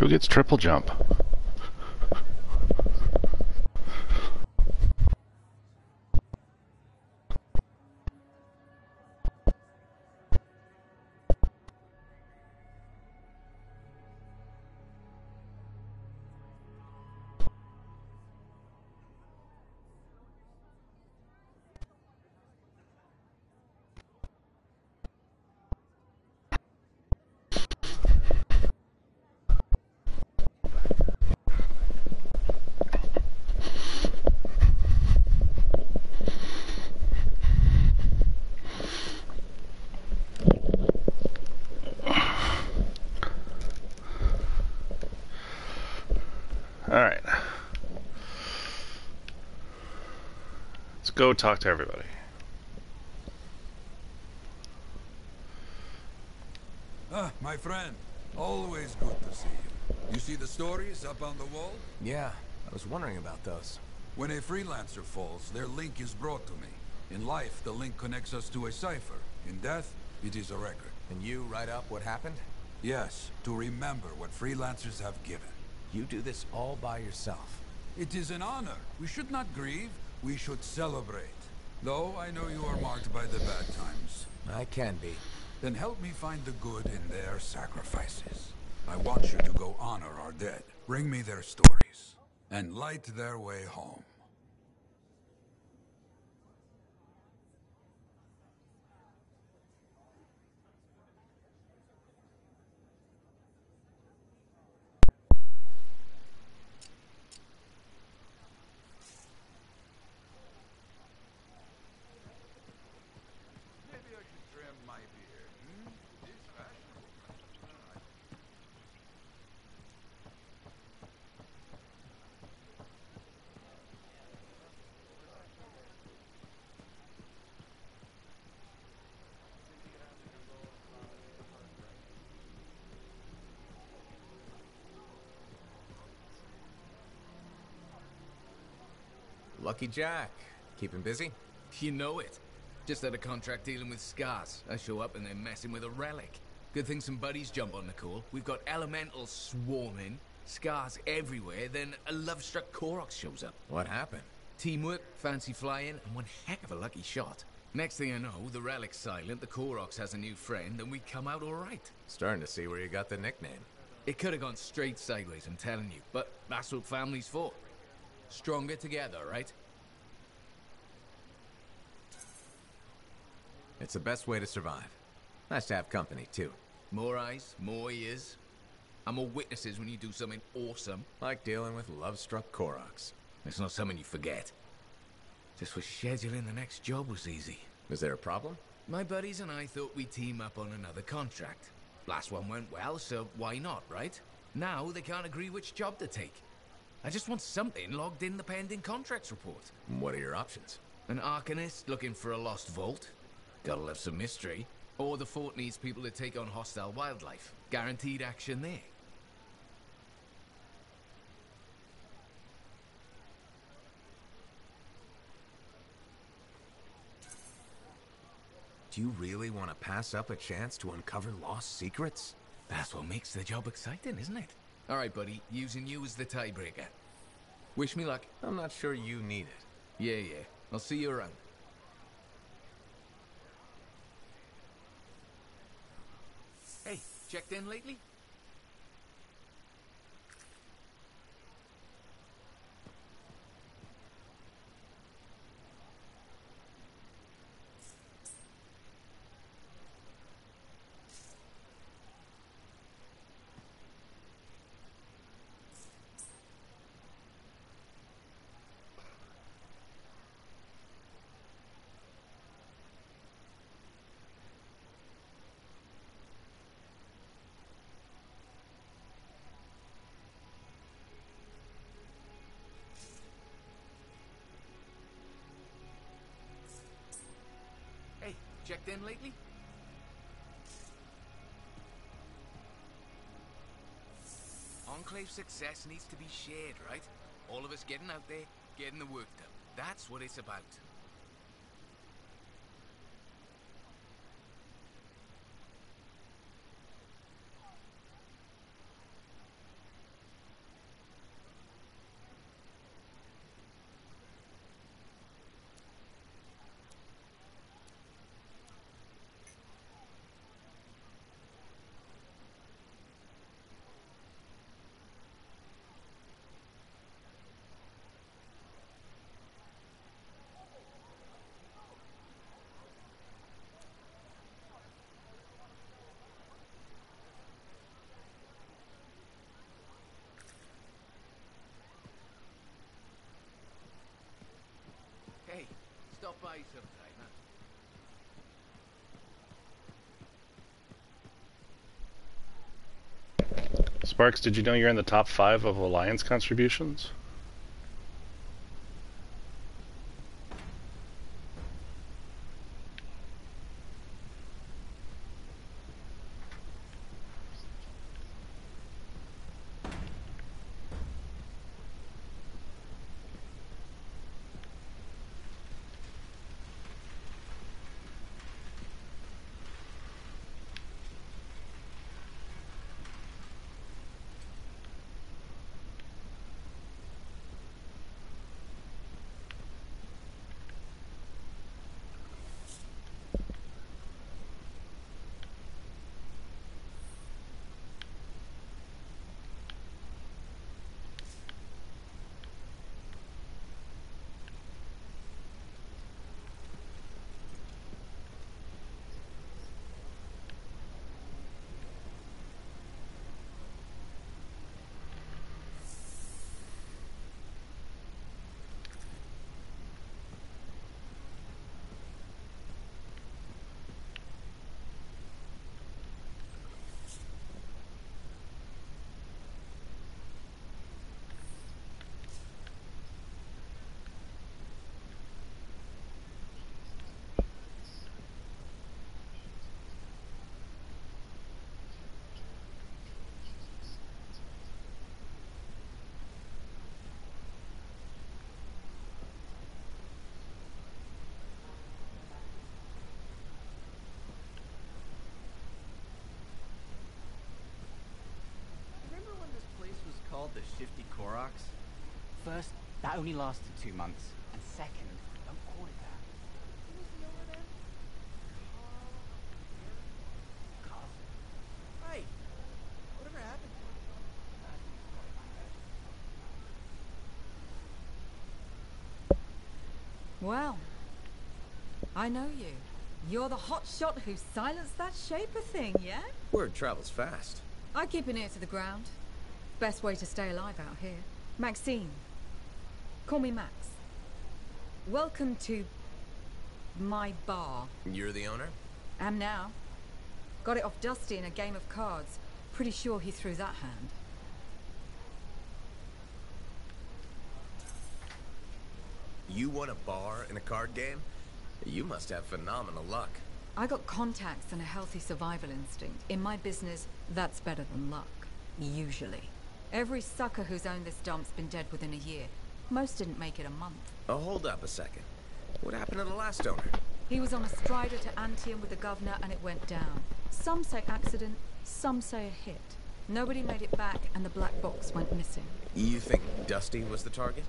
Who gets triple jump? Alright. Let's go talk to everybody. Ah, my friend. Always good to see you. You see the stories up on the wall? Yeah, I was wondering about those. When a freelancer falls, their link is brought to me. In life, the link connects us to a cipher. In death, it is a record. And you write up what happened? Yes, to remember what freelancers have given. You do this all by yourself. It is an honor. We should not grieve. We should celebrate. Though I know you are marked by the bad times. I can be. Then help me find the good in their sacrifices. I want you to go honor our dead. Bring me their stories. And light their way home. Maybe I should trim my beard. It is fashionable. Lucky Jack. Keeping busy? You know it. Just had a contract dealing with scars. I show up and they're messing with a relic. Good thing some buddies jump on the call. We've got elementals swarming, scars everywhere, then a love-struck Koroks shows up. What happened? Teamwork, fancy flying, and one heck of a lucky shot. Next thing I know, the relic's silent, the Koroks has a new friend, and we come out alright. Starting to see where you got the nickname. It could have gone straight sideways, I'm telling you, but that's what family's for. Stronger together, right? It's the best way to survive. Nice to have company, too. More eyes, more ears, and more witnesses when you do something awesome. Like dealing with love-struck Koroks. It's not something you forget. Just was scheduling the next job was easy. Is there a problem? My buddies and I thought we'd team up on another contract. Last one went well, so why not, right? Now they can't agree which job to take. I just want something logged in the pending contracts report. What are your options? An Arcanist looking for a lost vault. Gotta love some mystery. Or the fort needs people to take on hostile wildlife. Guaranteed action there. Do you really want to pass up a chance to uncover lost secrets? That's what makes the job exciting, isn't it? Alright, buddy. Using you as the tiebreaker. Wish me luck. I'm not sure you need it. Yeah. I'll see you around. Hey, checked in lately? Hey, checked in lately? Enclave success needs to be shared, right? All of us getting out there, getting the work done. That's what it's about. stop by sometime, huh? Sparks, did you know you're in the top 5 of Alliance contributions? Remember when this place was called the Shifty Koroks? First, that only lasted 2 months. And second, don't call it that. Who was the owner then? Carl? Right. Whatever happened to him? Well, I know you. You're the hotshot who silenced that Shaper thing, yeah? Word travels fast. I keep an ear to the ground. Best way to stay alive out here. Maxine. Call me Max. Welcome to my bar. You're the owner? Am now. Got it off Dusty in a game of cards. Pretty sure he threw that hand. You won a bar in a card game? You must have phenomenal luck. I got contacts and a healthy survival instinct. In my business, that's better than luck. Usually. Every sucker who's owned this dump's been dead within a year. Most didn't make it a month. Oh, hold up a second. What happened to the last owner? He was on a strider to Anthem with the governor and it went down. Some say accident, some say a hit. Nobody made it back and the black box went missing. You think Dusty was the target?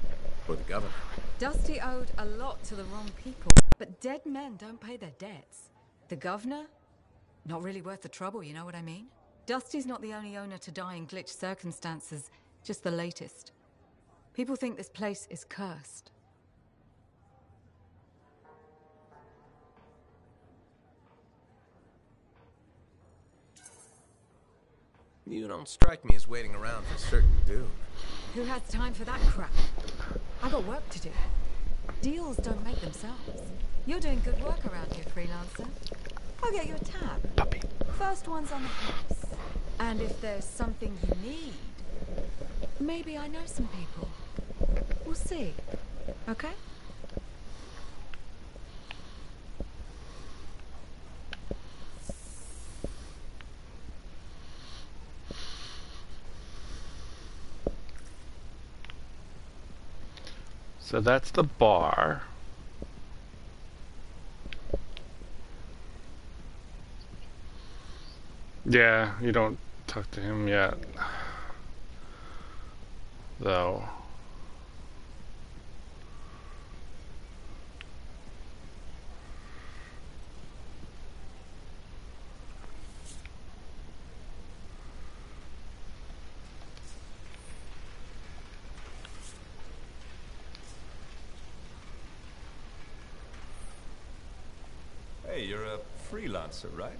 Or the governor? Dusty owed a lot to the wrong people, but dead men don't pay their debts. The governor? Not really worth the trouble, you know what I mean? Dusty's not the only owner to die in glitch circumstances, just the latest. People think this place is cursed. You don't strike me as waiting around for certain doom. Who has time for that crap? I got work to do. Deals don't make themselves. You're doing good work around here, freelancer. I'll get you a tab. Puppy. First one's on the house. And if there's something you need, maybe I know some people. We'll see. Okay? So that's the bar. Yeah, you don't talk to him yet. Though. Hey, you're a freelancer, right?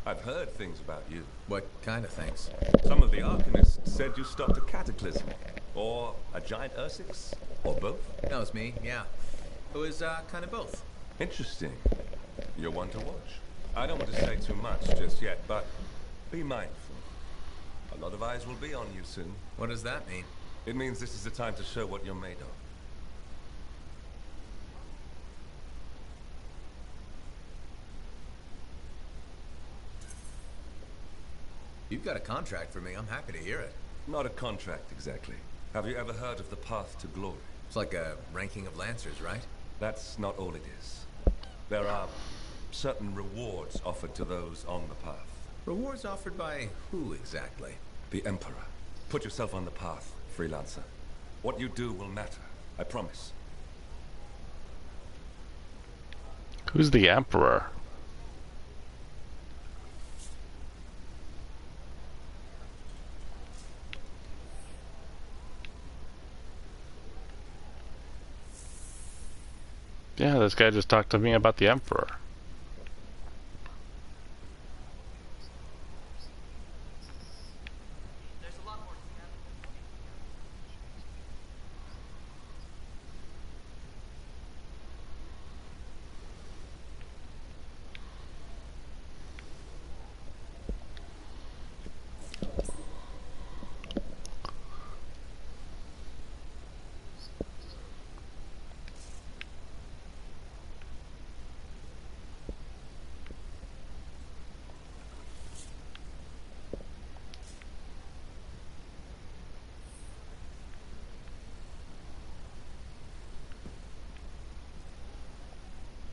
I've heard things about you. What kind of things? Some of the Arcanists said you stopped a cataclysm. Or a giant Ursix. Or both. That was me, yeah. It was, kind of both. Interesting. You're one to watch. I don't want to say too much just yet, but be mindful. A lot of eyes will be on you soon. What does that mean? It means this is the time to show what you're made of. You've got a contract for me. I'm happy to hear it. Not a contract, exactly. Have you ever heard of the path to glory? It's like a ranking of Lancers, right? That's not all it is. There are certain rewards offered to those on the path. Rewards offered by who exactly? The Emperor. Put yourself on the path, freelancer. What you do will matter, I promise. Who's the Emperor? Yeah, this guy just talked to me about the Emperor.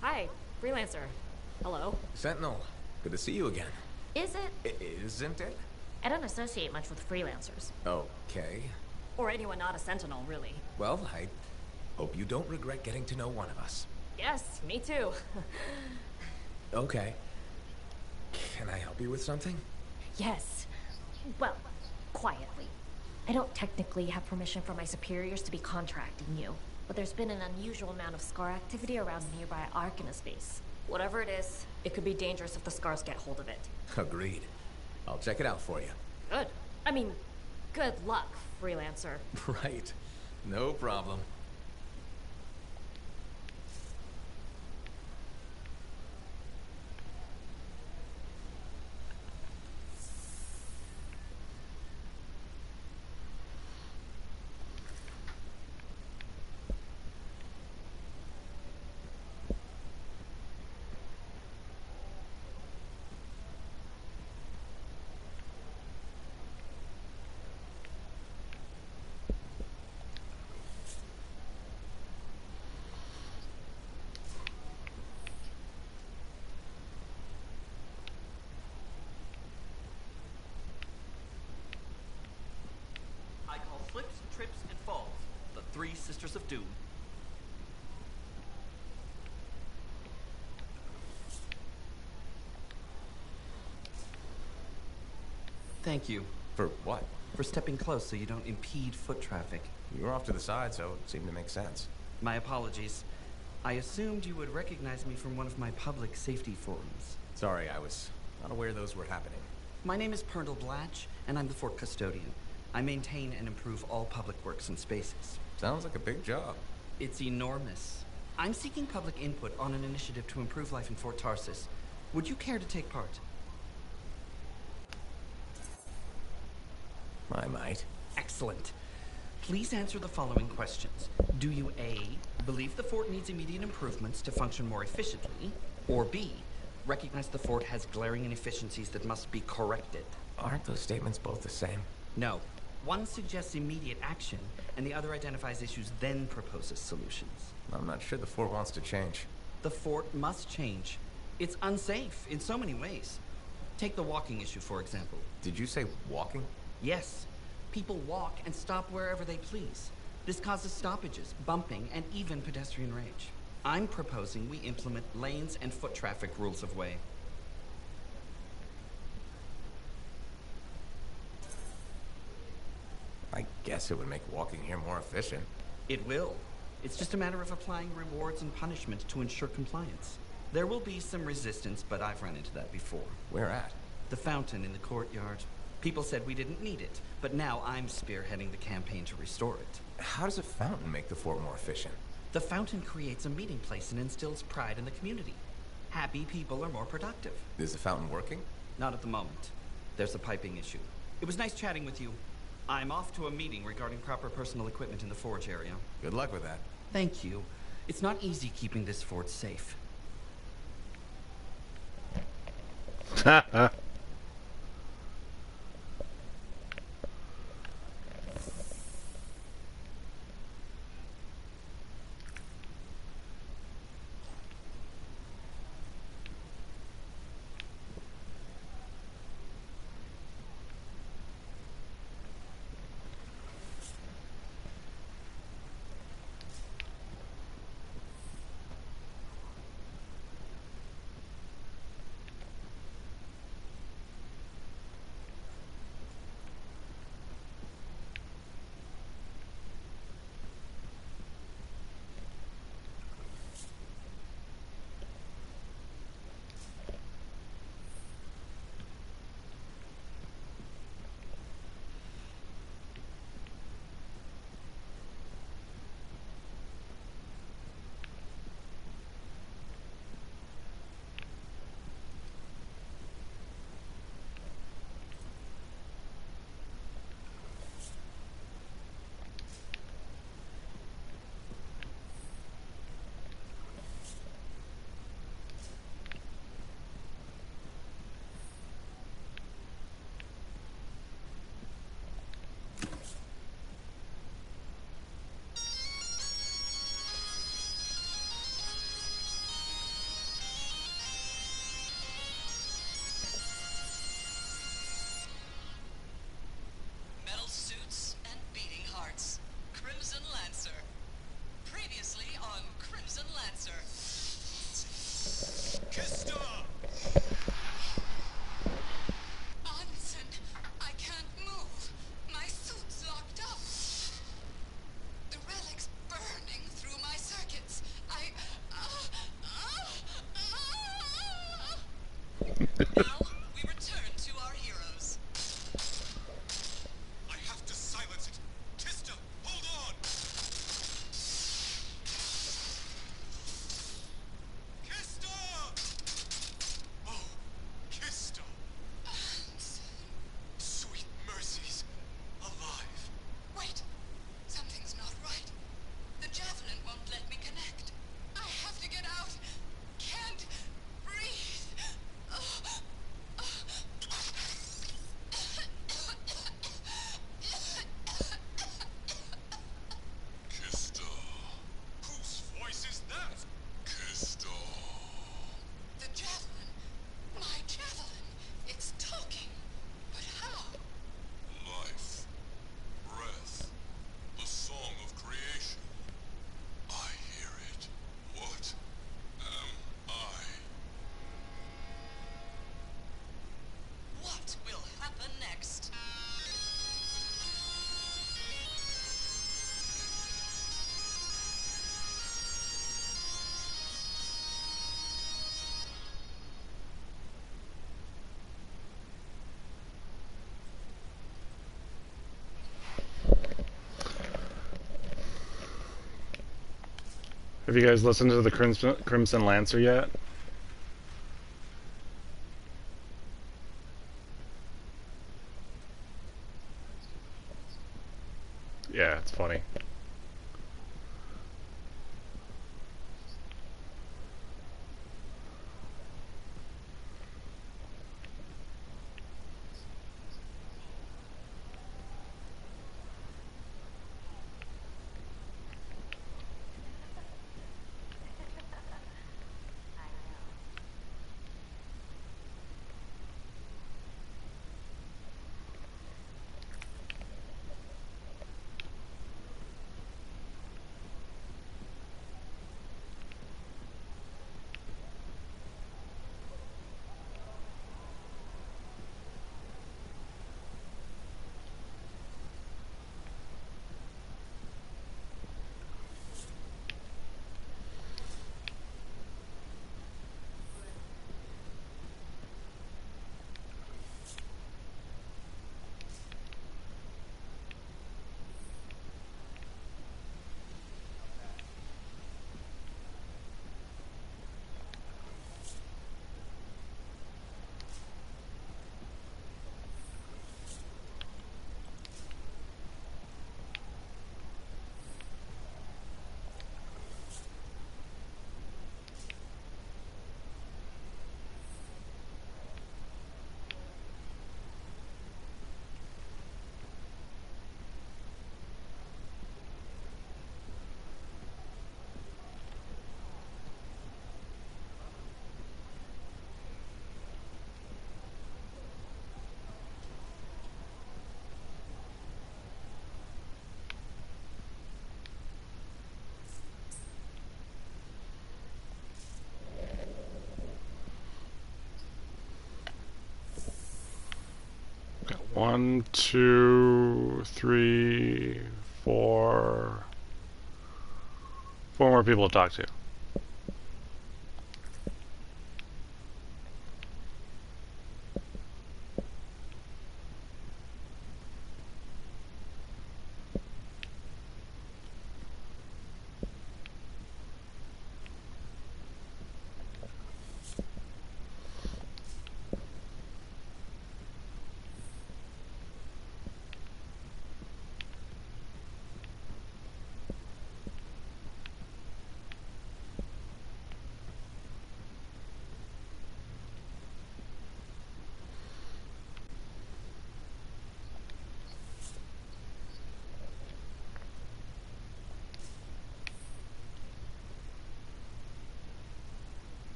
Hi, freelancer. Hello. Sentinel, good to see you again. Is it? Isn't it? I don't associate much with freelancers. Okay. Or anyone not a sentinel, really. Well, I hope you don't regret getting to know one of us. Yes, me too. Okay. Can I help you with something? Yes. Well, quietly. I don't technically have permission from my superiors to be contracting you, but there's been an unusual amount of Scar activity around nearby Arcanus base. Whatever it is, it could be dangerous if the Scars get hold of it. Agreed. I'll check it out for you. Good. I mean, good luck, freelancer. Right. No problem. I call slips, trips, and falls the three sisters of doom. Thank you For what? for stepping close so you don't impede foot traffic. You were off to the side, so it seemed to make sense. My apologies. I assumed you would recognize me from one of my public safety forums. Sorry, I was not aware those were happening. My name is Pernal Blatch, and I'm the fort custodian. I maintain and improve all public works and spaces. Sounds like a big job. It's enormous. I'm seeking public input on an initiative to improve life in Fort Tarsis. Would you care to take part? I might. Excellent. Please answer the following questions. Do you A, believe the fort needs immediate improvements to function more efficiently? Or B, recognize the fort has glaring inefficiencies that must be corrected? Aren't those statements both the same? No. One suggests immediate action, and the other identifies issues, then proposes solutions. I'm not sure the fort wants to change. The fort must change. It's unsafe in so many ways. Take the walking issue, for example. Did you say walking? Yes. People walk and stop wherever they please. This causes stoppages, bumping, and even pedestrian rage. I'm proposing we implement lanes and foot traffic rules of way. I guess it would make walking here more efficient. It will. It's just a matter of applying rewards and punishment to ensure compliance. There will be some resistance, but I've run into that before. Where at? The fountain in the courtyard. People said we didn't need it, but now I'm spearheading the campaign to restore it. How does a fountain make the fort more efficient? The fountain creates a meeting place and instills pride in the community. Happy people are more productive. Is the fountain working? Not at the moment. There's a piping issue. It was nice chatting with you. I'm off to a meeting regarding proper personal equipment in the forge area. Good luck with that. Thank you. It's not easy keeping this fort safe. Metal suits and beating hearts. Crimson Lancer. Previously on Crimson Lancer. Kista! Onsen, I can't move. My suit's locked up. The relic's burning through my circuits. Now, we return to our heroes. I have to silence it. Kista, hold on! Kista! Oh, Kista! Sweet mercies. Alive. Wait! Something's not right. The javelin won't let me connect. I have to get out. Can't breathe. Kista. Whose voice is that? Kista. The javelin. My javelin. It's talking. But how? Life. Breath. The song of creation. I hear it. What am I? What will happen next? Have you guys listened to the Crimson Lancer yet? Yeah, it's funny. 1, 2, 3, 4. 4 more people to talk to.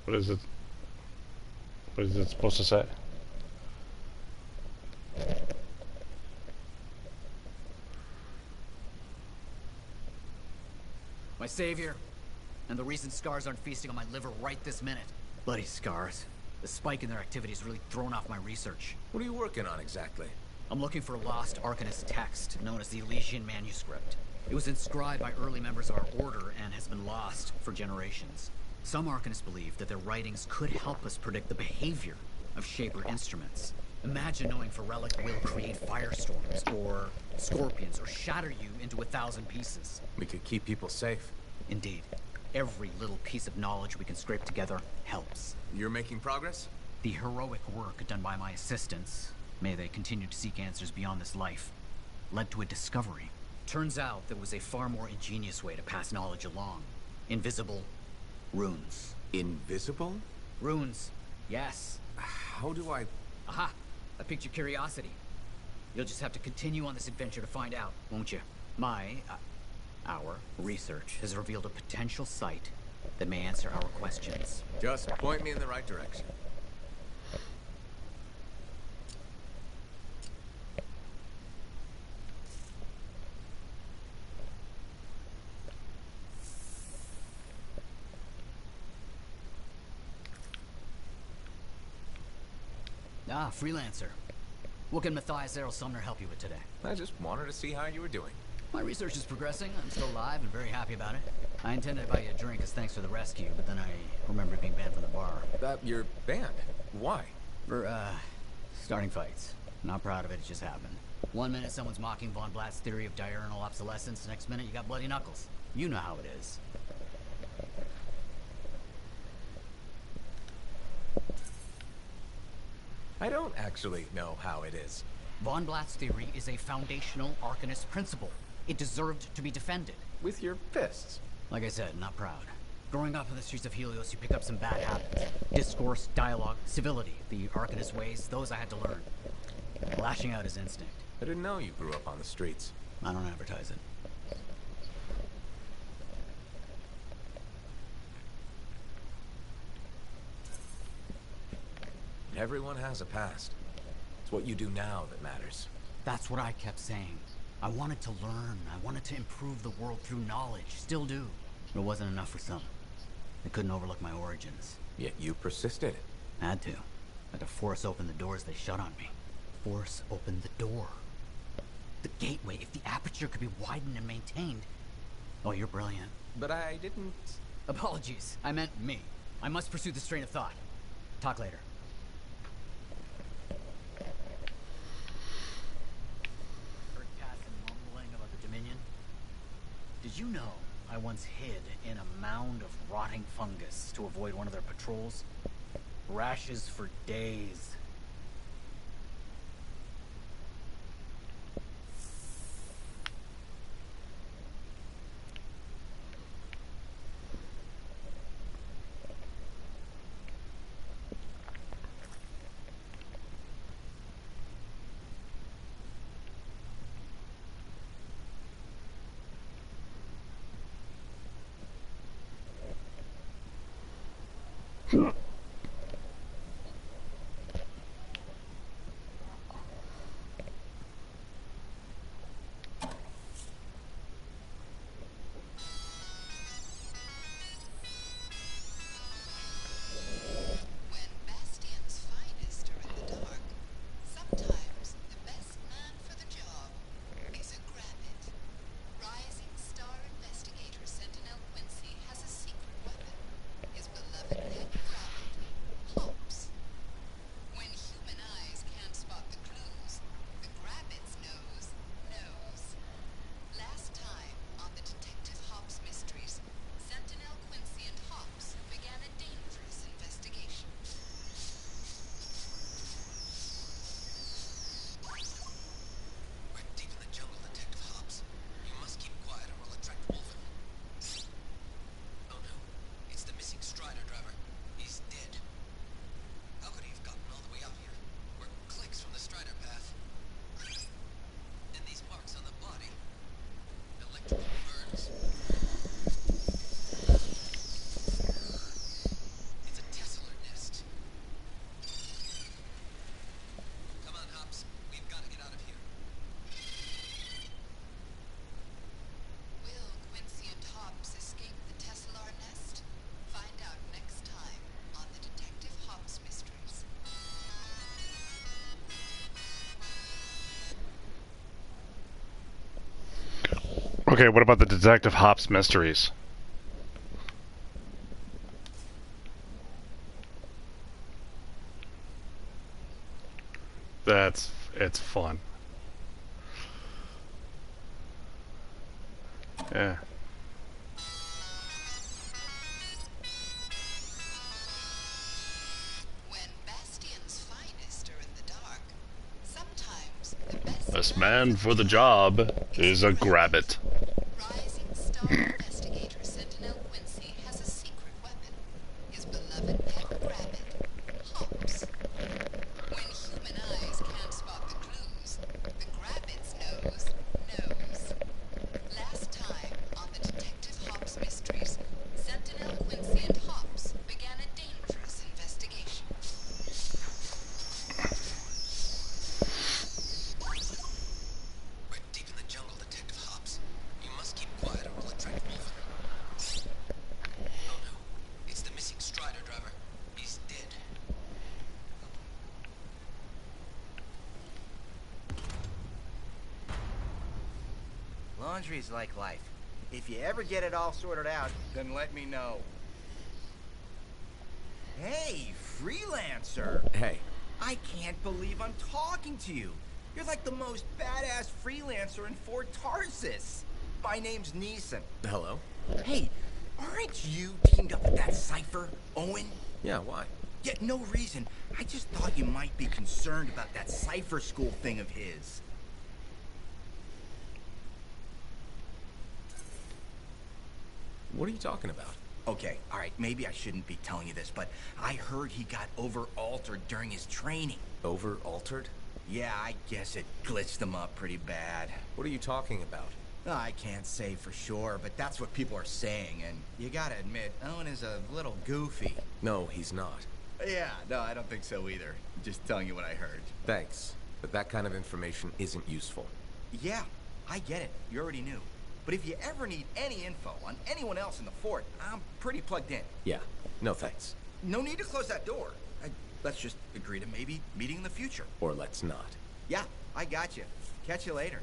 What is it? What is it supposed to say? My savior, and the reason scars aren't feasting on my liver right this minute. Bloody scars. The spike in their activity's really thrown off my research. What are you working on exactly? I'm looking for a lost Arcanist text, known as the Elysian Manuscript. It was inscribed by early members of our order and has been lost for generations. Some Arcanists believe that their writings could help us predict the behavior of Shaper instruments. Imagine knowing if a relic will create firestorms, or scorpions, or shatter you into 1,000 pieces. We could keep people safe. Indeed. Every little piece of knowledge we can scrape together helps. You're making progress? The heroic work done by my assistants, may they continue to seek answers beyond this life, led to a discovery. Turns out there was a far more ingenious way to pass knowledge along. Invisible runes. Invisible? Runes, yes. How do I... Aha! I piqued your curiosity. You'll just have to continue on this adventure to find out, won't you? Our research has revealed a potential site that may answer our questions. Just point me in the right direction. Ah, freelancer. What can Matthias Errol Sumner help you with today? I just wanted to see how you were doing. My research is progressing. I'm still alive and very happy about it. I intended to buy you a drink as thanks for the rescue, but then I remembered being banned from the bar. You're banned? Why? For, starting fights. Not proud of it, it just happened. One minute someone's mocking Von Blatt's theory of diurnal obsolescence, next minute you got bloody knuckles. You know how it is. I don't actually know how it is. Von Blatt's theory is a foundational Arcanist principle. It deserved to be defended. With your fists? Like I said, not proud. Growing up in the streets of Helios, you pick up some bad habits. Discourse, dialogue, civility. The Arcanist ways, those I had to learn. Lashing out is instinct. I didn't know you grew up on the streets. I don't advertise it. Everyone has a past. It's what you do now that matters. That's what I kept saying. I wanted to learn. I wanted to improve the world through knowledge. Still do. But it wasn't enough for some. They couldn't overlook my origins. Yet you persisted. Had to. Had to force open the doors they shut on me. Force open the door. The gateway, if the aperture could be widened and maintained. Oh, you're brilliant. But I didn't... Apologies. I meant me. I must pursue this train of thought. Talk later. Heard Casson mumbling about the Dominion? Did you know I once hid in a mound of rotting fungus to avoid one of their patrols? Rashes for days. When Bastion's finest are in the dark, Okay, what about the Detective Hops mysteries? It's fun. Yeah. When Bastion's finest are in the dark, sometimes the best Best man for the job is a grabbit. rising star investigator Sentinel Quincy has a secret weapon. His beloved pet rabbit, Hops. When human eyes can't spot the clues, the grabbit's nose knows. Last time on the Detective Hops mysteries, Sentinel Quincy and Hops began a dangerous investigation. We're deep in the jungle, Detective Hobbs. You must keep quiet or we'll attract movement. Oh no, it's the missing Strider driver. He's dead. Laundry's like life. If you ever get it all sorted out, then let me know. Hey, freelancer! Hey. I can't believe I'm talking to you. You're like the most badass freelancer in Fort Tarsis. My name's Neeson. Hello? Hey, aren't you teamed up with that cipher, Owen? Yeah, why? Yeah, no reason. I just thought you might be concerned about that cipher school thing of his. What are you talking about? Okay, all right, maybe I shouldn't be telling you this, but I heard he got over-altered during his training. Over-altered? Yeah, I guess it glitched him up pretty bad. What are you talking about? I can't say for sure, but that's what people are saying, and you gotta admit, Owen is a little goofy. No, he's not. Yeah, no, I don't think so either. Just telling you what I heard. Thanks, but that kind of information isn't useful. Yeah, I get it. You already knew. But if you ever need any info on anyone else in the fort, I'm pretty plugged in. Yeah, no thanks. No need to close that door. Let's just agree to maybe meeting in the future. Or let's not. Yeah, I got you. Catch you later.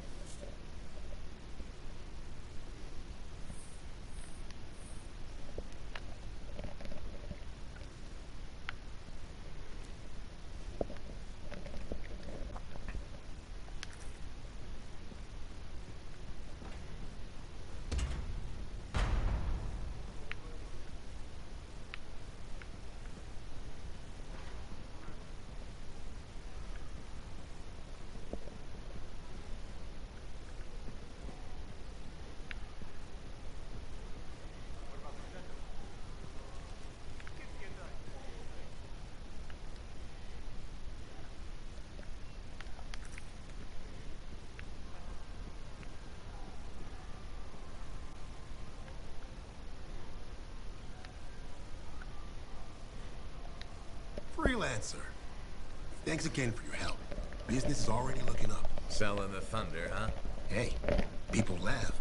Freelancer. Thanks again for your help. Business is already looking up. Selling the thunder, huh? Hey, people laugh,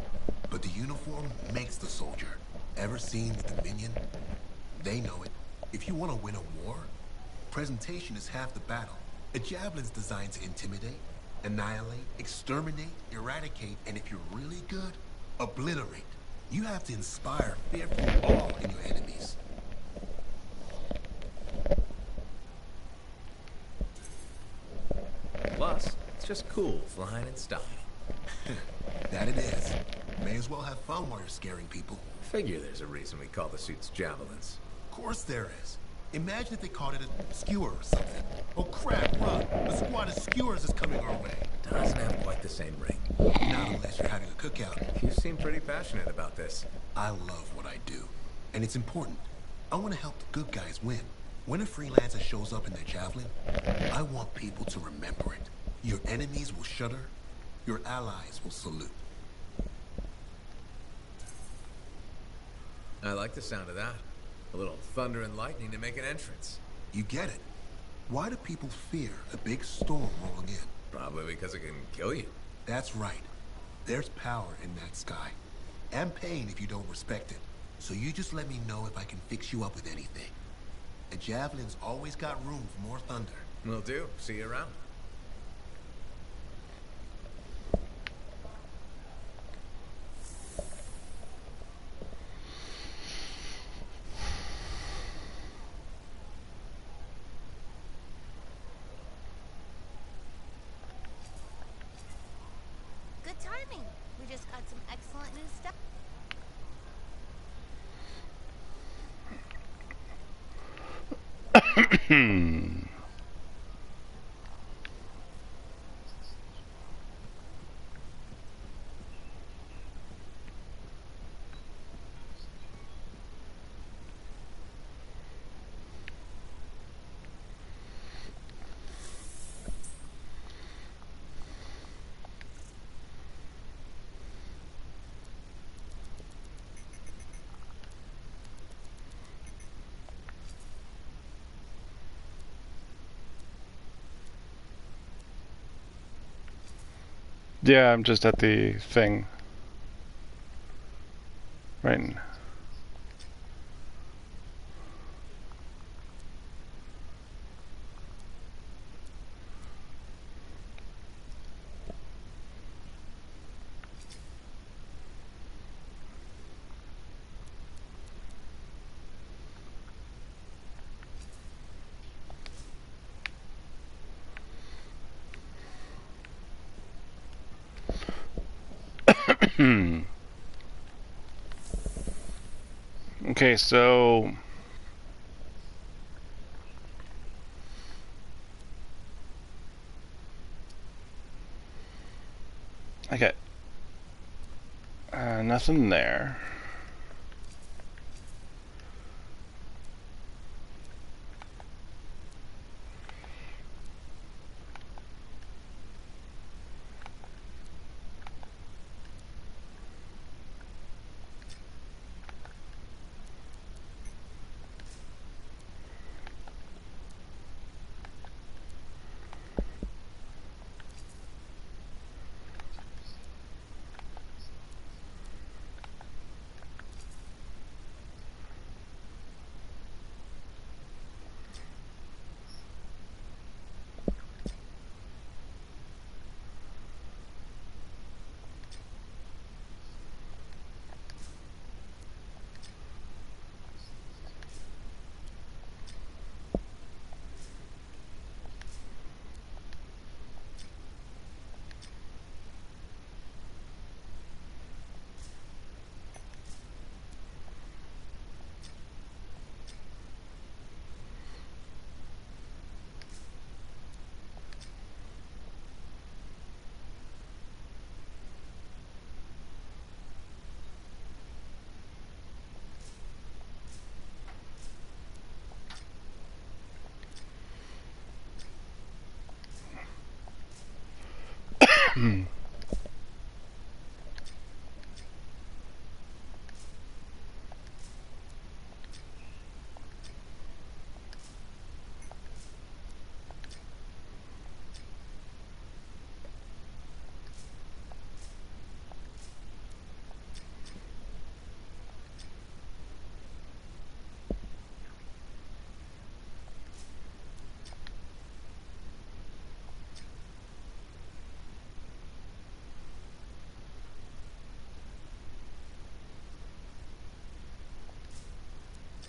but the uniform makes the soldier. Ever seen the Dominion? They know it. If you want to win a war, presentation is half the battle. A javelin's designed to intimidate, annihilate, exterminate, eradicate, and if you're really good, obliterate. You have to inspire fear from all in your enemies. Plus, it's just cool flying in style. That it is. May as well have fun while you're scaring people. Figure there's a reason we call the suits javelins. Of course there is. Imagine if they called it a skewer or something. Oh crap, run! A squad of skewers is coming our way. Doesn't have quite the same ring. Not unless you're having a cookout. You seem pretty passionate about this. I love what I do. And it's important. I want to help the good guys win. When a freelancer shows up in their javelin, I want people to remember it. Your enemies will shudder. Your allies will salute. I like the sound of that. A little thunder and lightning to make an entrance. You get it. Why do people fear a big storm rolling in? Probably because it can kill you. That's right. There's power in that sky. And pain if you don't respect it. So you just let me know if I can fix you up with anything. A javelin's always got room for more thunder. Will do. See you around. just got some excellent new stuff. Yeah, I'm just at the thing. Right. Okay, so I got nothing there.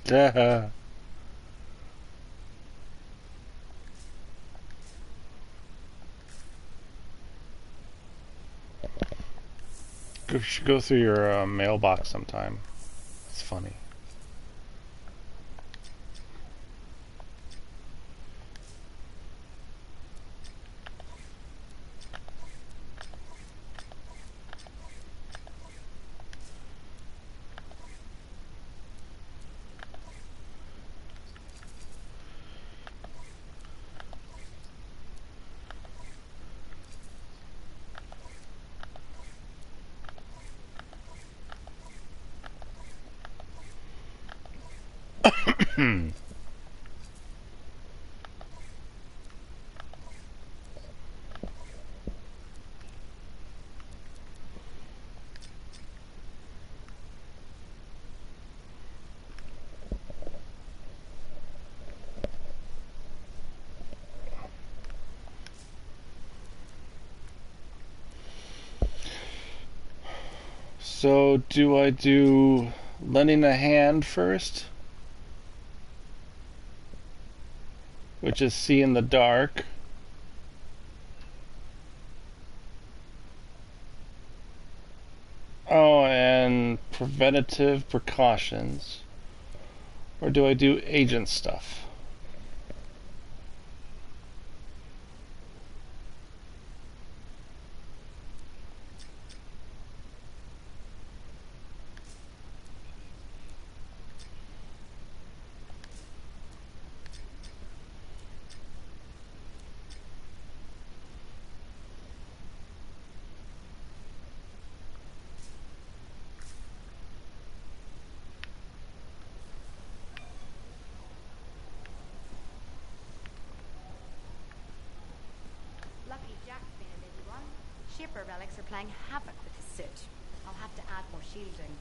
Yeah. You should go through your mailbox sometime. It's funny. So, do I do lending a hand first? Which is see in the dark. Oh, and preventative precautions. Or do I do agent stuff? Lucky Jack been a busy one. Shipper relics are playing havoc with his suit. I'll have to add more shielding.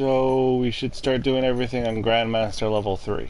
So we should start doing everything on Grandmaster level 3.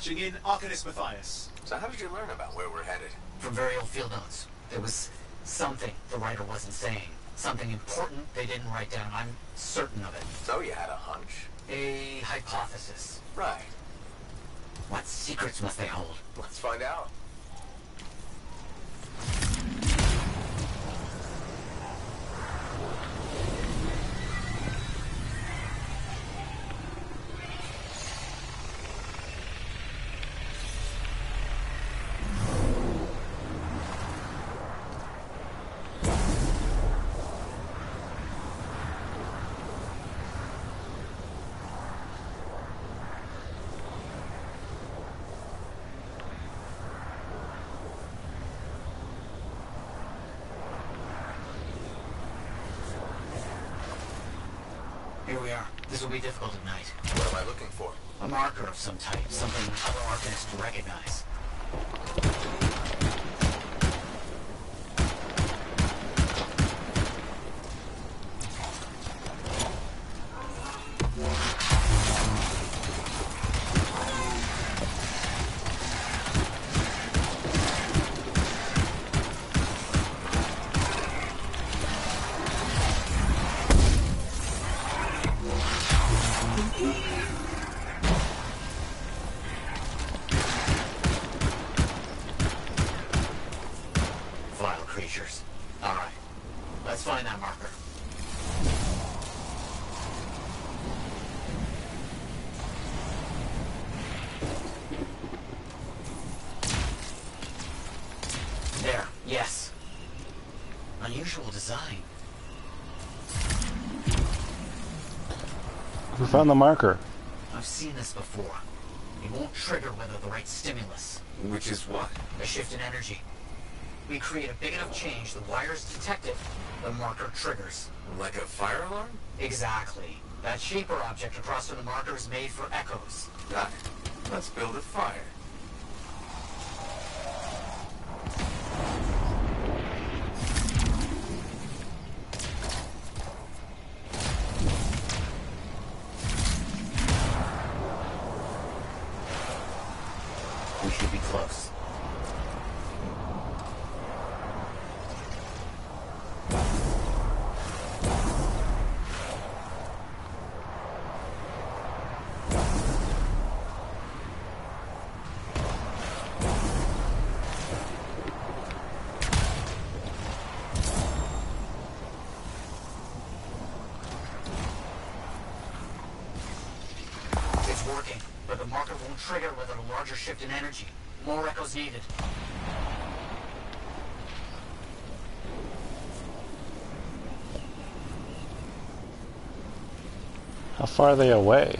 patching in Arcanist Matthias. So how did you learn about where we're headed? From very old field notes. There was something the writer wasn't saying. Something important they didn't write down. I'm certain of it. So you had a hunch? A hypothesis. Right. What secrets must they hold? Let's find out. Here we are. This will be difficult at night. What am I looking for? A marker of some type. Something other Arcanists recognize. Vile creatures. All right. Let's find that marker. There. Yes. Unusual design. Who found the marker? I've seen this before. It won't trigger whether the right stimulus. Which is what? A shift in energy. We create a big enough change, the wires detect it, the marker triggers. Like a fire alarm? Exactly. That shape or object across from the marker is made for echoes. Got it. Let's build a fire. We should be close. It's working, but the marker won't trigger without a larger shift in energy. More echoes needed. How far are they away?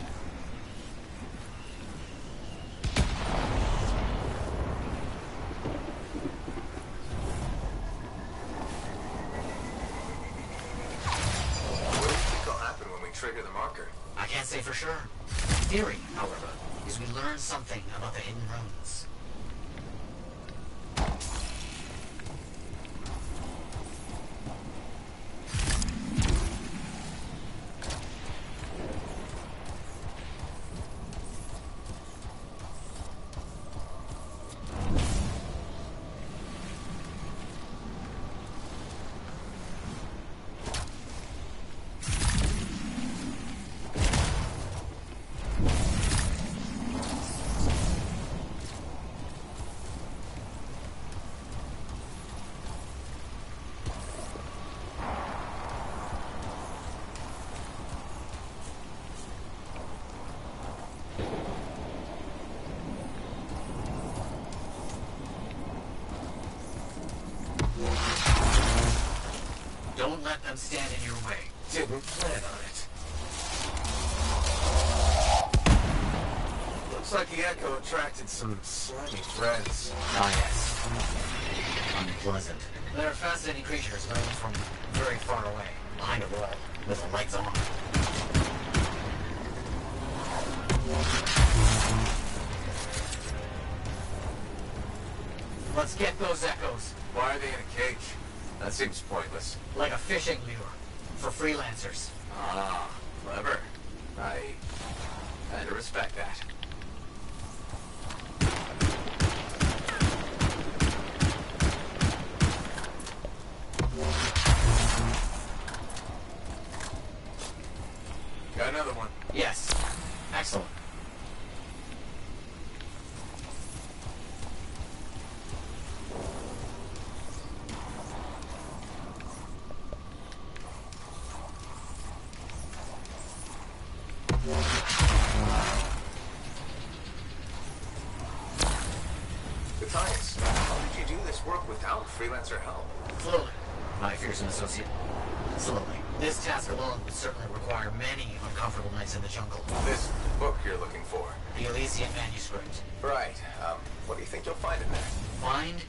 What do you think will happen when we trigger the marker? I can't say for sure. Theory, however, is we learn something about the hidden runes. Don't let them stand in your way. Didn't plan on it. Looks like the echo attracted some slimy friends. Ah, yes. Unpleasant. They're fascinating creatures coming from very far away, behind a wall, with the lights on. Let's get those echoes. Why are they in a cage? That seems pointless. Like a fishing lure. For freelancers. Ah, clever. I had to respect that. Matthias, how did you do this work without freelancer help? Slowly, my fearsome associate. Slowly. This task alone would certainly require many uncomfortable nights in the jungle. This book you're looking for? The Elysian manuscript. Right. What do you think you'll find in there? Find?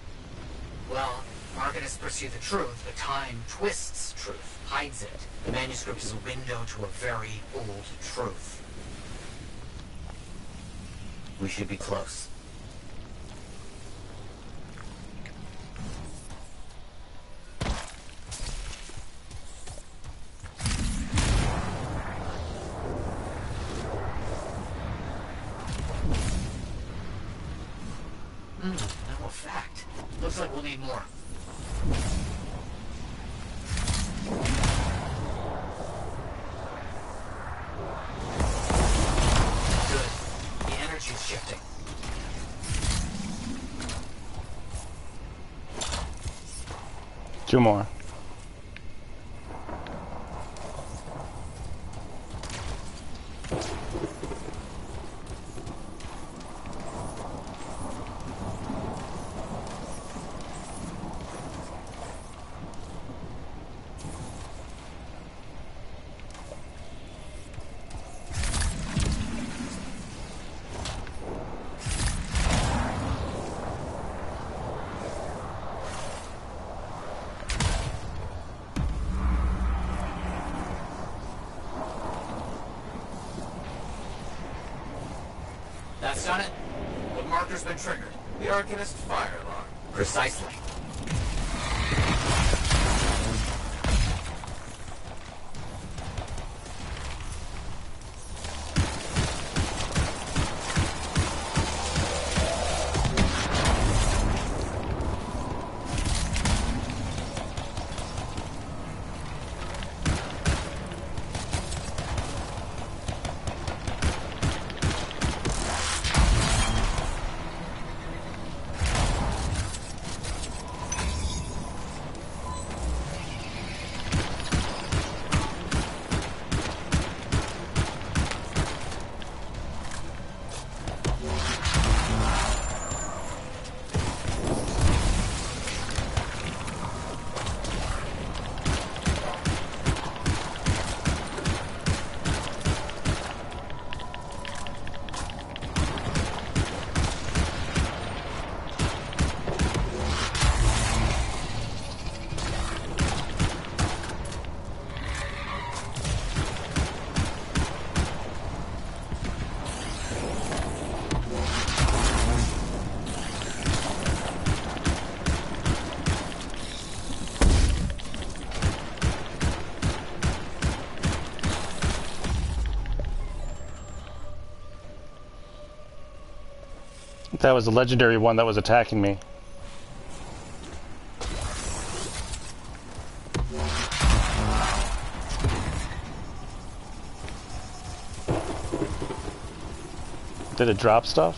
Well, Arcanists pursue the truth, but time twists truth, hides it. The manuscript is a window to a very old truth. We should be close. No effect. Looks like we'll need more. Good. The energy's shifting. Two more. That's done it. The marker's been triggered. The Arcanist fire alarm. Precisely. That was the legendary one that was attacking me. Did it drop stuff?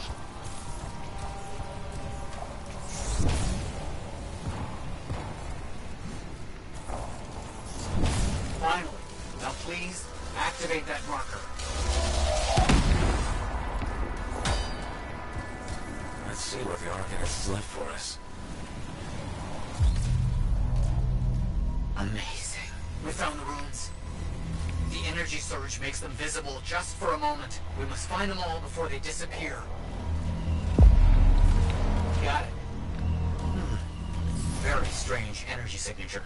Finally. Now please, activate that marker. Let's see what the Arcanist has left for us. Amazing. We found the runes. The energy surge makes them visible just for a moment. We must find them all before they disappear. Got it. Very strange energy signature.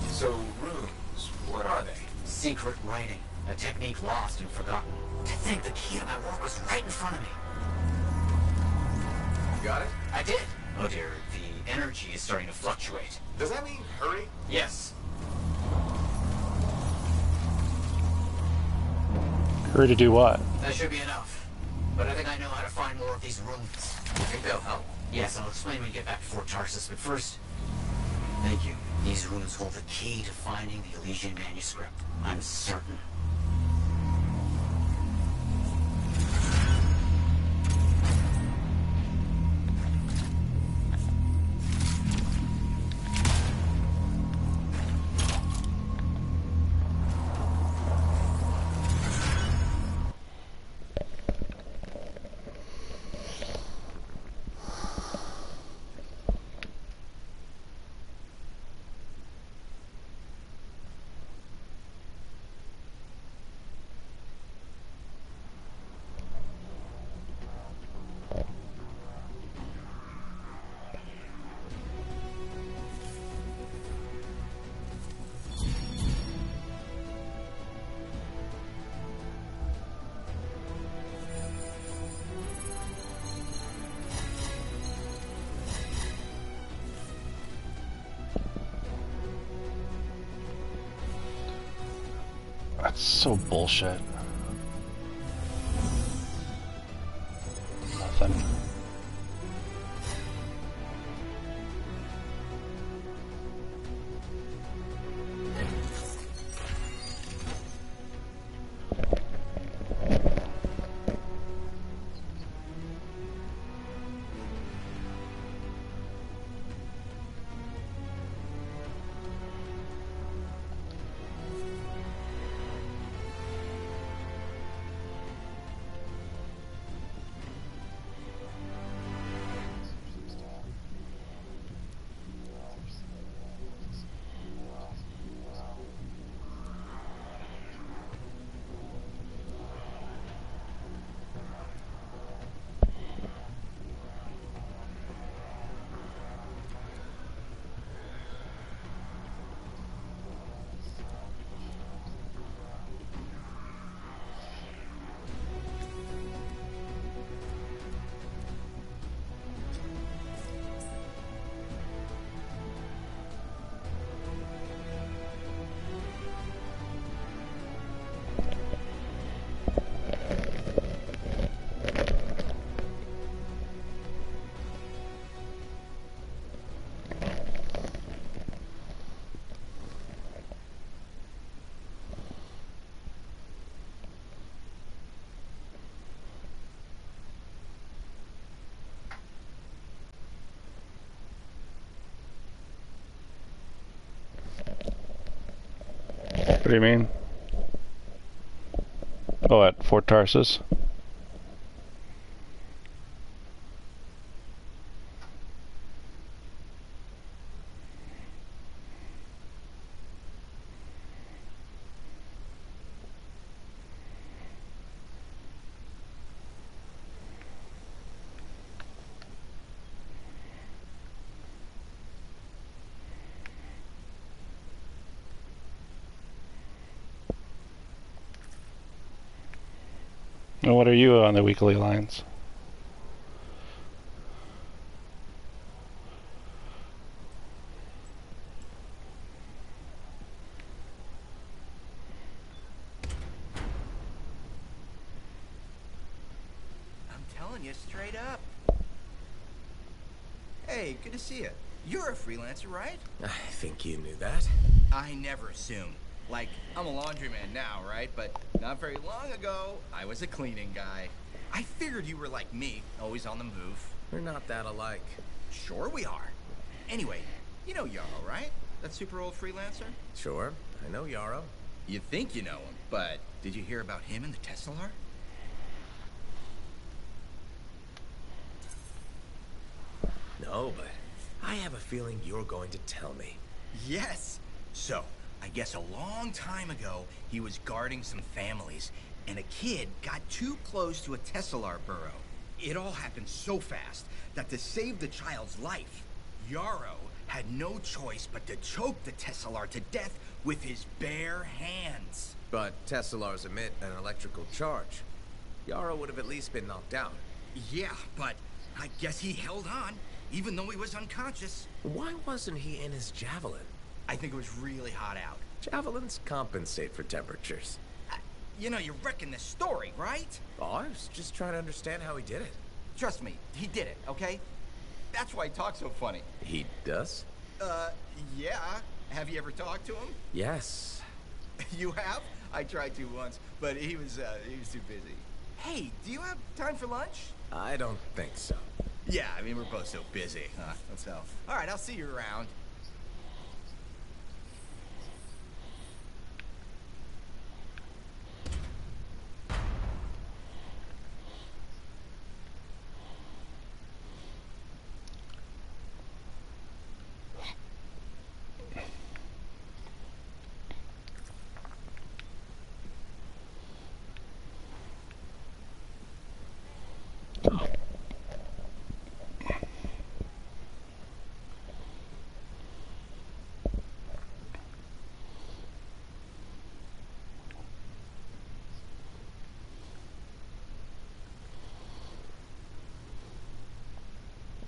So, runes, what are they? Secret writing. A technique lost and forgotten. To think the key to my work was right in front of me. You got it? I did. Oh dear, the energy is starting to fluctuate. Does that mean hurry? Yes. Hurry to do what? That should be enough. But I think I know how to find more of these runes. You think they'll help? Yes, I'll explain when we get back to Fort Tarsus, but first, thank you. These runes hold the key to finding the Elysian manuscript. I'm certain. That's so bullshit. Nothing. What do you mean? Oh, at Fort Tarsus? And what are you on the weekly lines? I'm telling you straight up. Hey, good to see you. You're a freelancer, right? I think you knew that. I never assume. Like, I'm a laundryman now, right? But not very long ago, I was a cleaning guy. I figured you were like me, always on the move. We're not that alike. Sure we are. Anyway, you know Yarrow, right? That super old freelancer? Sure, I know Yarrow. You think you know him, but did you hear about him and the Teslar? No, but I have a feeling you're going to tell me. Yes. So, I guess a long time ago, he was guarding some families, and a kid got too close to a Teslar burrow. It all happened so fast that to save the child's life, Yarrow had no choice but to choke the Teslar to death with his bare hands. But Teslars emit an electrical charge. Yarrow would have at least been knocked out. Yeah, but I guess he held on, even though he was unconscious. Why wasn't he in his javelin? I think it was really hot out. Javelins compensate for temperatures. You know, you're wrecking this story, right? Oh, I was just trying to understand how he did it. Trust me, he did it, okay? That's why he talks so funny. He does? Yeah. Have you ever talked to him? Yes. You have? I tried to once, but he was too busy. Hey, do you have time for lunch? I don't think so. Yeah, I mean, we're both so busy, huh? So, all right, I'll see you around.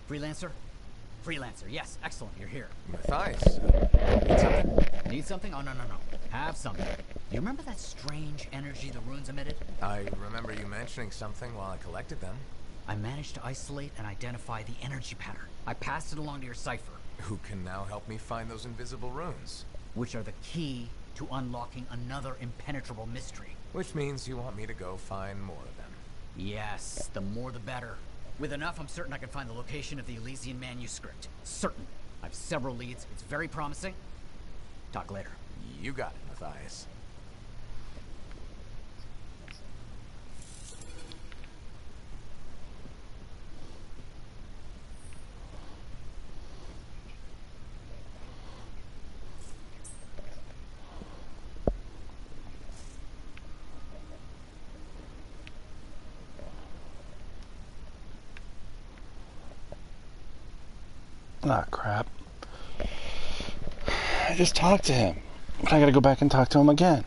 Freelancer? Freelancer, yes, excellent, you're here. Matthias, need something? Need something? Oh, no. Have something. Do you remember that strange energy the runes emitted? I remember you mentioning something while I collected them. I managed to isolate and identify the energy pattern. I passed it along to your cipher. Who can now help me find those invisible runes? Which are the key to unlocking another impenetrable mystery. Which means you want me to go find more of them. Yes, the more the better. With enough, I'm certain I can find the location of the Elysian manuscript. Certain. I've several leads. It's very promising. Talk later. You got it, Matthias. Ah, crap. I just talked to him. But I gotta go back and talk to him again.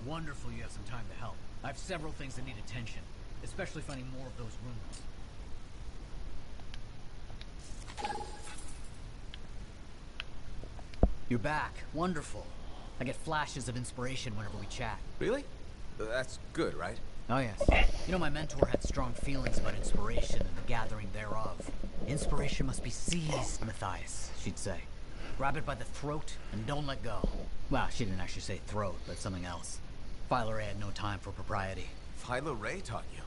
Wonderful you have some time to help. I have several things that need attention, especially finding more of those runes. You're back. Wonderful. I get flashes of inspiration whenever we chat. Really? That's good, right? Oh, yes. You know, my mentor had strong feelings about inspiration and the gathering thereof. Inspiration must be seized, Matthias, she'd say. Grab it by the throat and don't let go. Well, she didn't actually say throat, but something else. Phyla Ray had no time for propriety. Phyla Ray taught you?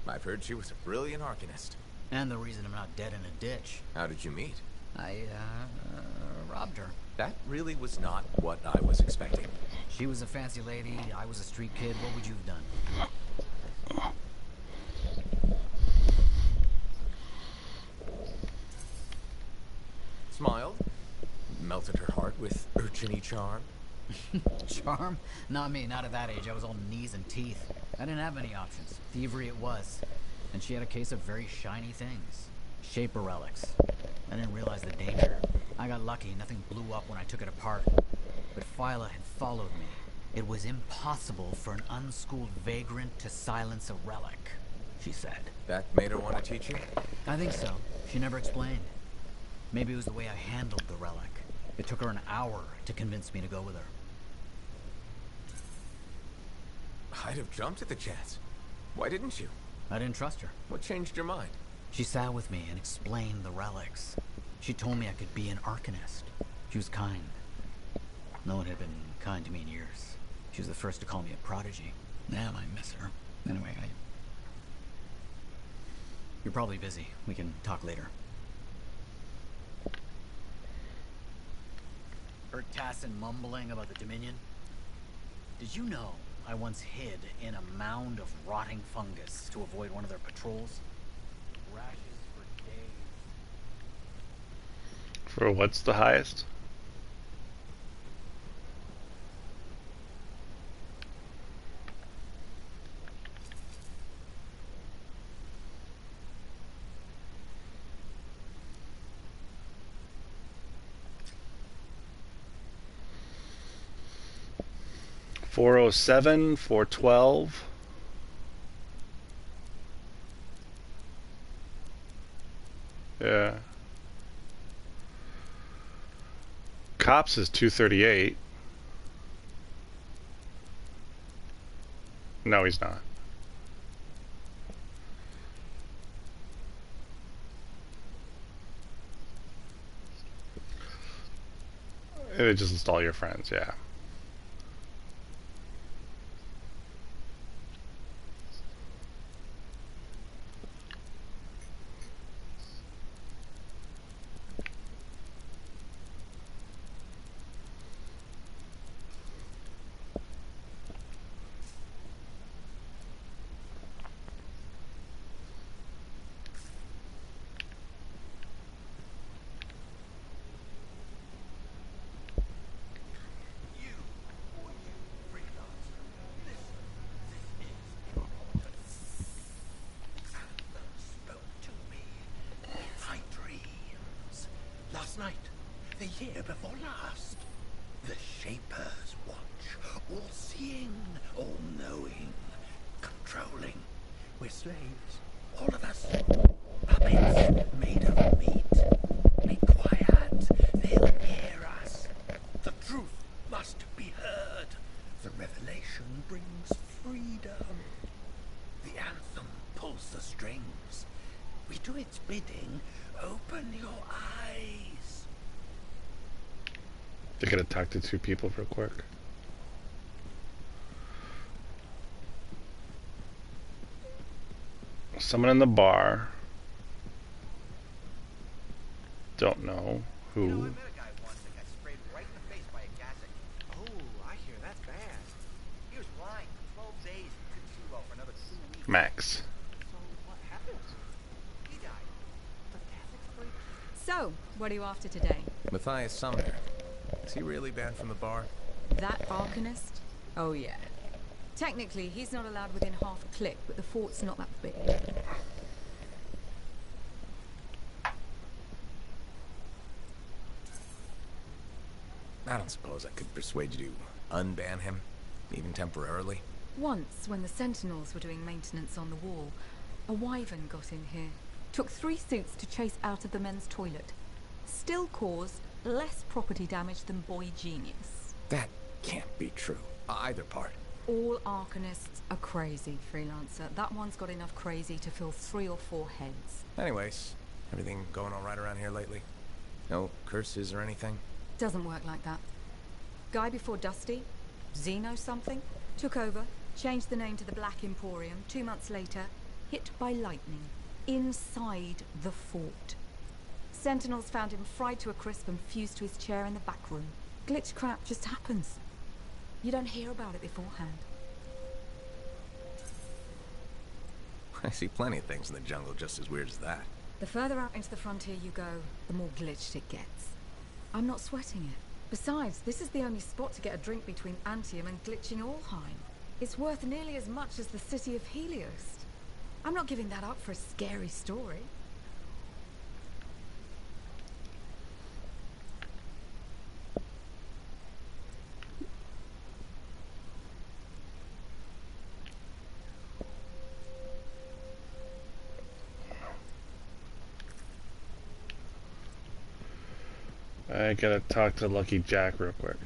I've heard she was a brilliant arcanist. And the reason I'm not dead in a ditch. How did you meet? I, robbed her. That really was not what I was expecting. She was a fancy lady, I was a street kid. What would you have done? Smiled, melted her heart with urchin-y charm. Charm? Not me, not at that age. I was all knees and teeth. I didn't have many options. Thievery it was. And she had a case of very shiny things. Shaper relics. I didn't realize the danger. I got lucky, nothing blew up when I took it apart. But Phyla had followed me. It was impossible for an unschooled vagrant to silence a relic, she said. That made her want to teach you? I think so. She never explained. Maybe it was the way I handled the relic. It took her an hour to convince me to go with her. I'd have jumped at the chance. Why didn't you? I didn't trust her. What changed your mind? She sat with me and explained the relics. She told me I could be an arcanist. She was kind. No one had been kind to me in years. She was the first to call me a prodigy. Damn, I miss her. Anyway, You're probably busy. We can talk later. Heard Tassin mumbling about the Dominion? Did you know I once hid in a mound of rotting fungus to avoid one of their patrols? Rashes for days. For what's the highest? $407, $412. Yeah. Cops is 238. No, he's not. Just install your friends, yeah. Last night, The year before last. The Shapers watch, all-seeing, all-knowing, controlling. We're slaves, all of us. Puppets made of meat. Be quiet, they'll hear us. The truth must be heard. The revelation brings freedom. The anthem pulls the strings. We do its bidding. Open your eyes. They're gonna talk to two people real quick. Someone in the bar. Don't know who. You know, I met a guy once that got sprayed right in the face by a gas. Oh, I hear that's bad. He was blind for 12 days and couldn't see well for another 2 weeks. Max. So what happened? He died. The gas explained. So, what are you after today? Matthias Sumner. Is he really banned from the bar? That Arcanist? Oh yeah. Technically, he's not allowed within half a click, but the fort's not that big. I don't suppose I could persuade you to unban him, even temporarily. Once, when the Sentinels were doing maintenance on the wall, a wyvern got in here. Took 3 suits to chase out of the men's toilet. Still caused less property damage than Boy Genius. That can't be true. Either part. All Arcanists are crazy, Freelancer. That one's got enough crazy to fill 3 or 4 heads. Anyways, everything going all right around here lately? No curses or anything? Doesn't work like that. Guy before Dusty, Xeno something, took over, changed the name to the Black Emporium. 2 months later, hit by lightning. Inside the fort. Sentinels found him fried to a crisp and fused to his chair in the back room. Glitch crap just happens. You don't hear about it beforehand. I see plenty of things in the jungle just as weird as that. The further out into the frontier you go, the more glitched it gets. I'm not sweating it. Besides, this is the only spot to get a drink between Anthem and glitching Allheim. It's worth nearly as much as the city of Helios. I'm not giving that up for a scary story. I gotta talk to Lucky Jack real quick.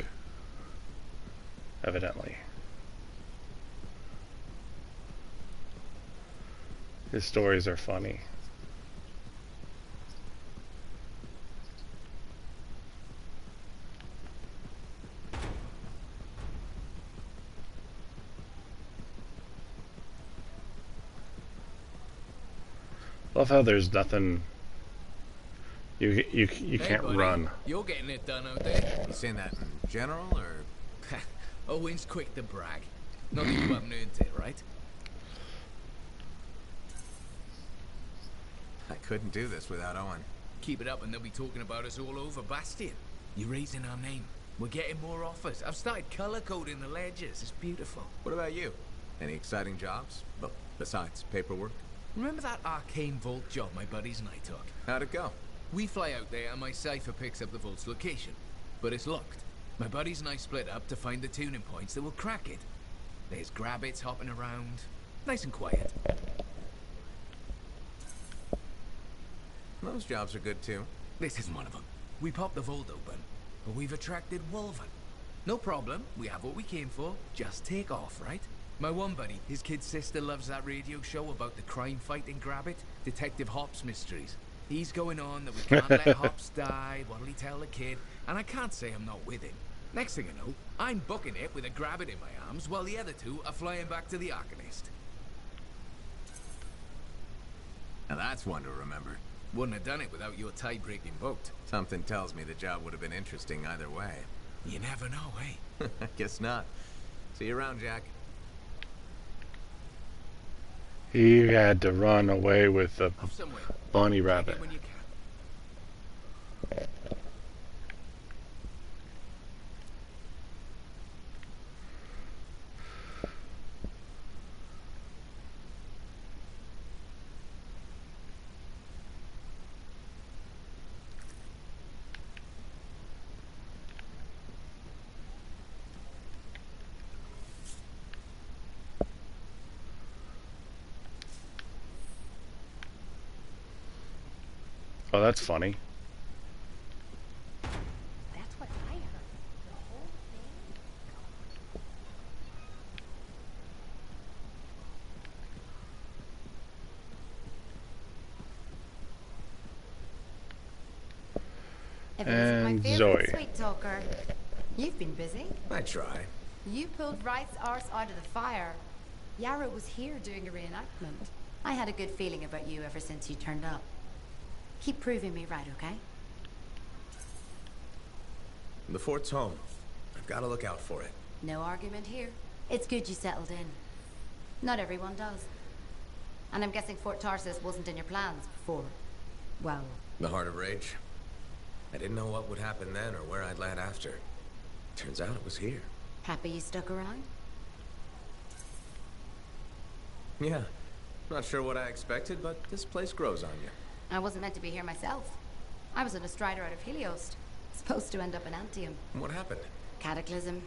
Evidently. His stories are funny. Love how there's nothing. You Hey, can't buddy, run. You're getting it done out there. You saying that in general, or? Owen's quick to brag. Not that you haven't earned it, right? I couldn't do this without Owen. Keep it up and they'll be talking about us all over Bastion. You're raising our name. We're getting more offers. I've started color coding the ledgers. It's beautiful. What about you? Any exciting jobs? Well, besides paperwork? Remember that arcane vault job my buddies and I took? How'd it go? We fly out there and my cipher picks up the vault's location. But it's locked. My buddies and I split up to find the tuning points that will crack it. There's grabbits hopping around. Nice and quiet. Those jobs are good too. This isn't one of them. We popped the vault open, but we've attracted Wolven. No problem. We have what we came for. Just take off, right? My one buddy, his kid's sister loves that radio show about the crime fighting Grabbit, Detective Hops Mysteries. He's going on that we can't let Hops die, what'll he tell the kid, and I can't say I'm not with him. Next thing I know, I'm booking it with a Grabbit in my arms while the other two are flying back to the Arcanist. Now that's one to remember. Wouldn't have done it without your tie-breaking boat. Something tells me the job would have been interesting either way. You never know, eh? Guess not. See you around, Jack. He had to run away with the bunny rabbit. When you can. Oh, that's funny. That's what I heard. The whole thing? And my favorite Zoe. sweet talker. You've been busy. I try. You pulled Wright's arse out of the fire. Yarrow was here doing a reenactment. I had a good feeling about you ever since you turned up. Keep proving me right, okay? The fort's home. I've got to look out for it. No argument here. It's good you settled in. Not everyone does. And I'm guessing Fort Tarsis wasn't in your plans before. Well... The Heart of Rage. I didn't know what would happen then or where I'd land after. Turns out it was here. Happy you stuck around? Yeah. Not sure what I expected, but this place grows on you. I wasn't meant to be here myself. I was on a strider out of Helios. Supposed to end up in Anthem. What happened? Cataclysm.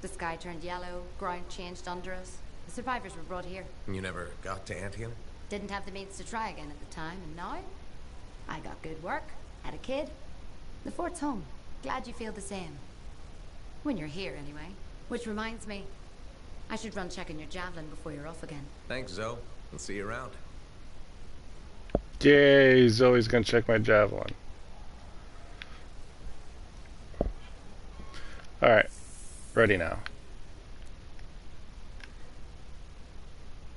The sky turned yellow, ground changed under us. The survivors were brought here. You never got to Anthem? Didn't have the means to try again at the time, and now? I got good work, had a kid. The fort's home. Glad you feel the same. When you're here, anyway. Which reminds me, I should run checking your javelin before you're off again. Thanks, Zoe. I'll see you around. Yay, Zoe's gonna check my javelin. Alright, ready now.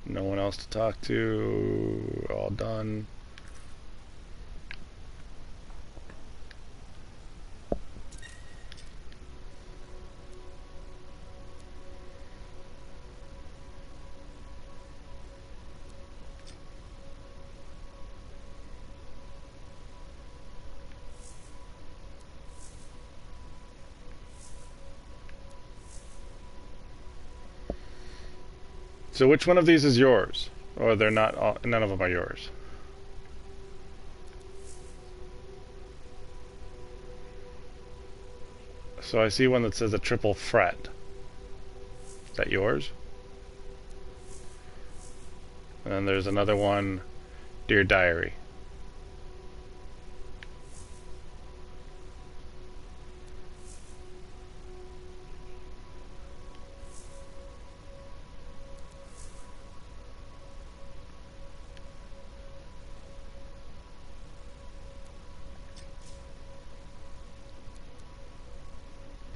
No one else to talk to, all done. So which one of these is yours? Or they're not all, none of them are yours? So I see one that says a triple fret. Is that yours? And then there's another one, Dear Diary.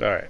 All right.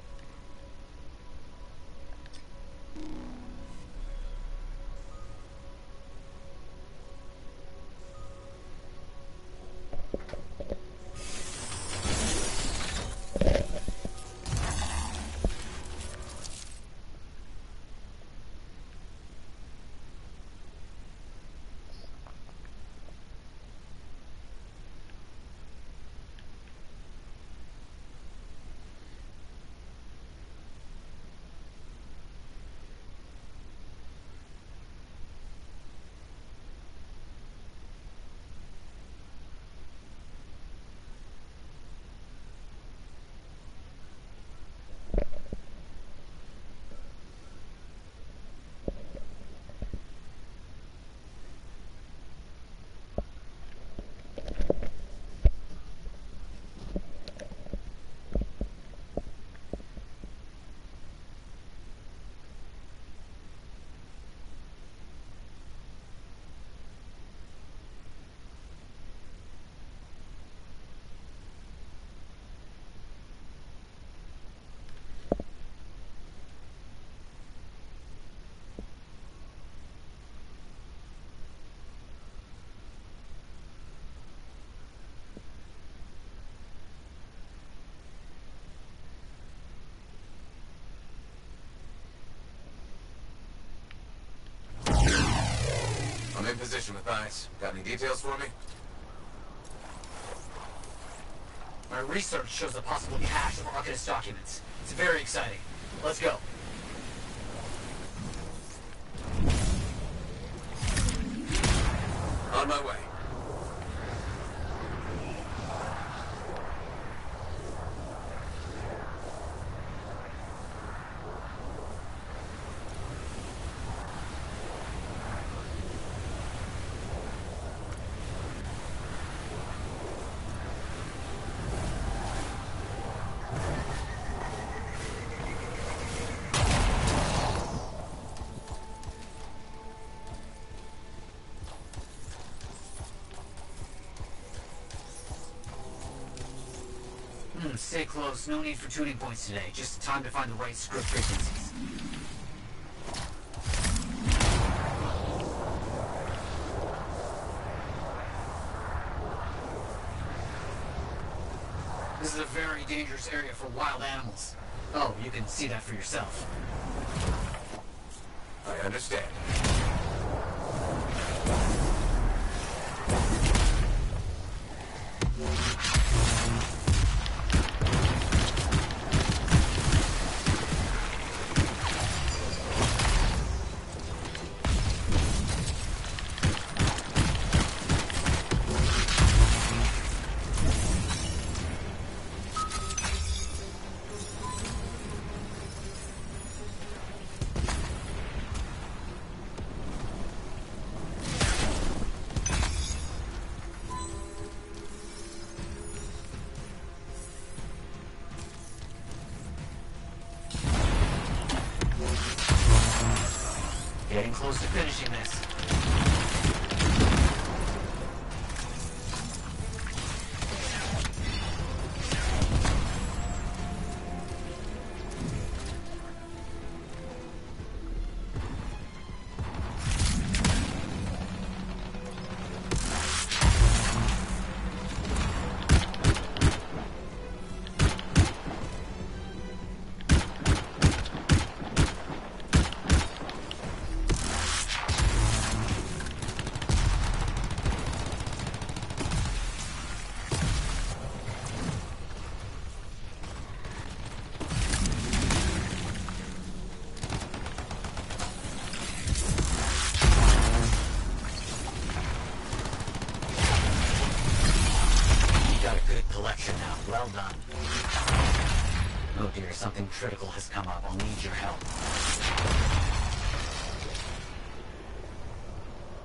I'm in position, Matthias. Got any details for me? My research shows a possible cache of Arcanist documents. It's very exciting. Let's go. On my way. Stay close. No need for tuning points today. Just time to find the right script frequencies. This is a very dangerous area for wild animals. Oh, you can see that for yourself. I understand. Getting close to finishing this. Well done. Oh dear, something critical has come up. I'll need your help.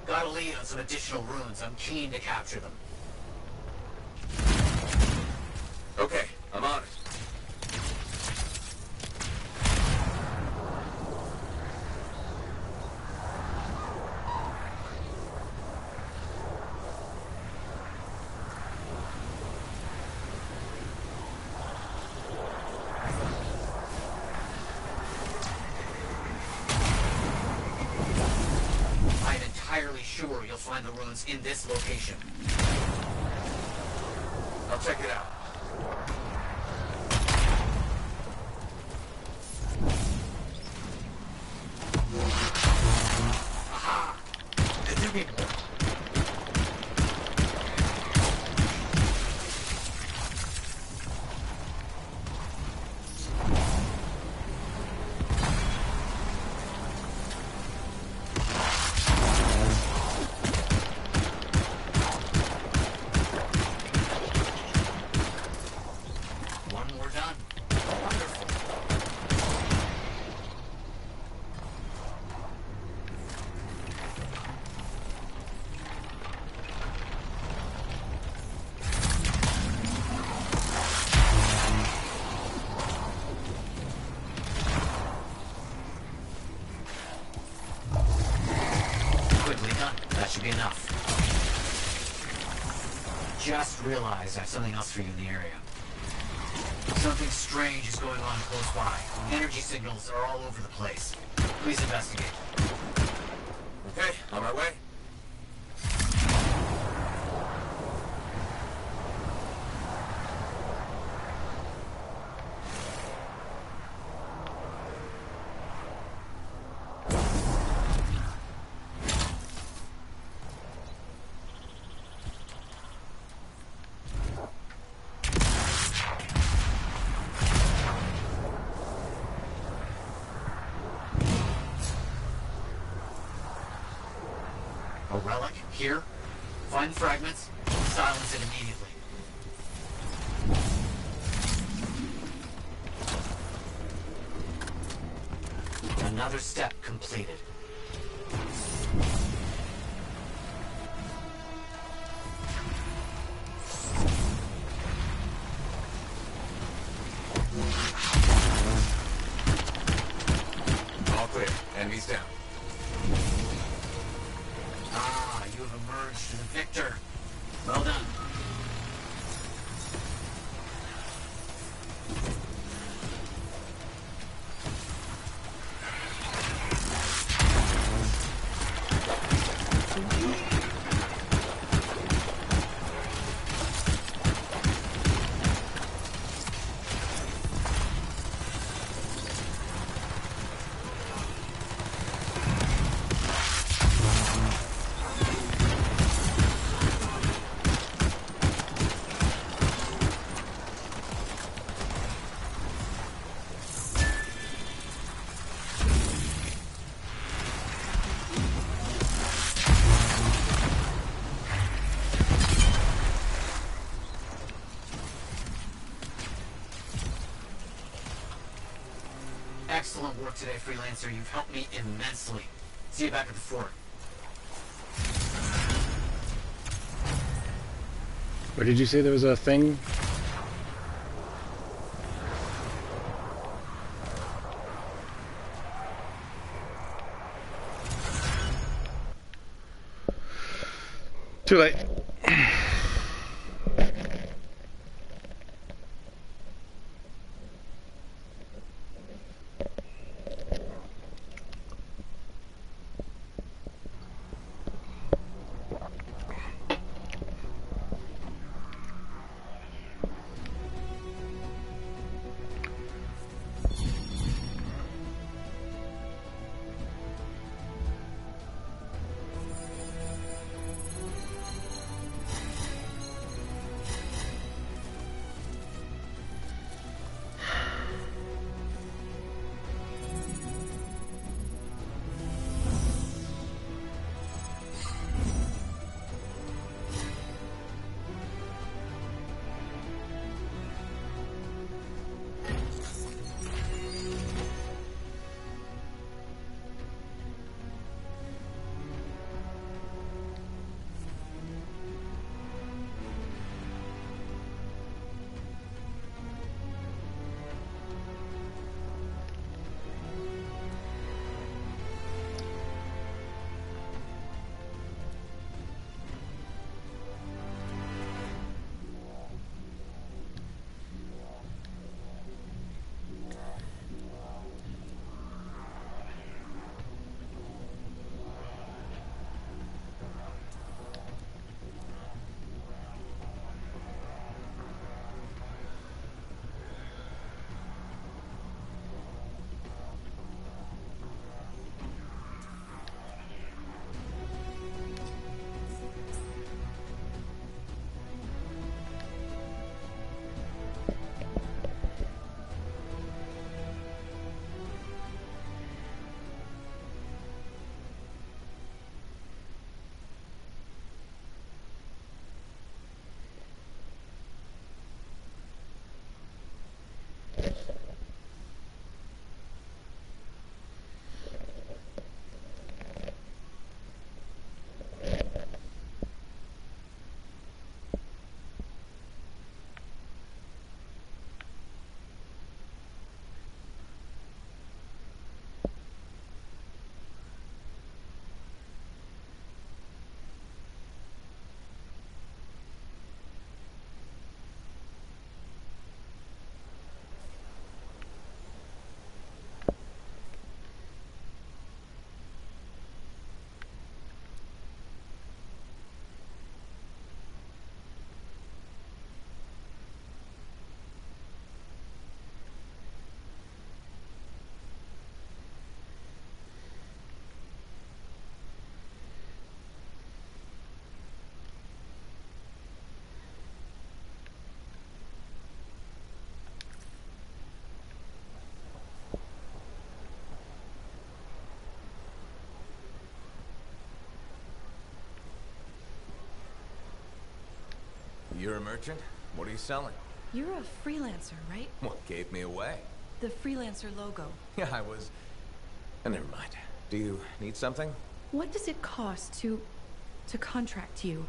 Got a lead on some additional runes. I'm keen to capture them. Okay, I'm on it. Sure, you'll find the runes in this location. I'll check it out. Aha! There we go. Enough. Just realized I have something else for you in the area. Something strange is going on close by. Energy signals are all over the place. Please investigate. Okay, on my way. A relic? Here? Find the fragments, silence it immediately. Another step completed. All clear. Enemies down. Ah, you have emerged the victor. Well done. Excellent work today, Freelancer. You've helped me immensely. See you back at the fort. Where did you say there was a thing? Too late. You're a merchant? What are you selling? You're a freelancer, right? What gave me away? The freelancer logo. Yeah, I was... never mind. Do you need something? What does it cost to contract you?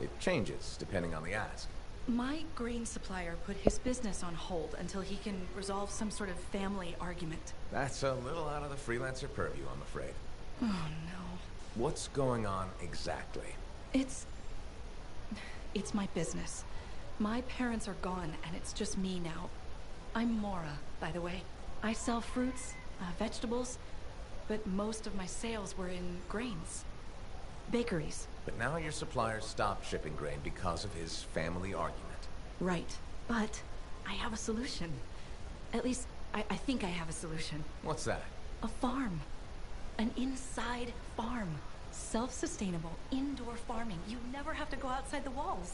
It changes, depending on the ask. My grain supplier put his business on hold until he can resolve some sort of family argument. That's a little out of the freelancer purview, I'm afraid. Oh, no. What's going on exactly? It's my business. My parents are gone, and it's just me now. I'm Mora, by the way. I sell fruits, vegetables, but most of my sales were in grains. Bakeries. But now your supplier stopped shipping grain because of his family argument. Right. But I have a solution. At least, I think I have a solution. What's that? A farm. An inside farm. Self-sustainable, indoor farming. You never have to go outside the walls.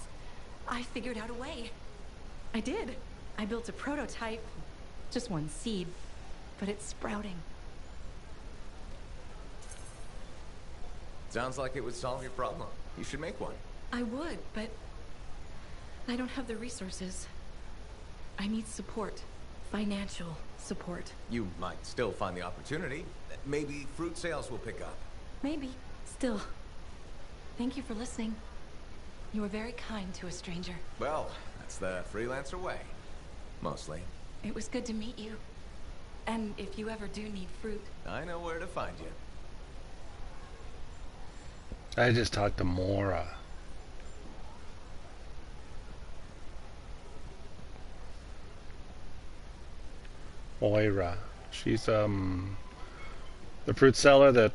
I figured out a way. I did. I built a prototype. Just one seed. But it's sprouting. Sounds like it would solve your problem. You should make one. I would, but I don't have the resources. I need support. Financial support. You might still find the opportunity. Maybe fruit sales will pick up. Maybe. Still. Thank you for listening. You were very kind to a stranger. Well, that's the freelancer way. Mostly. It was good to meet you. And if you ever do need fruit... I know where to find you. I just talked to Mora. Moira. She's the fruit seller that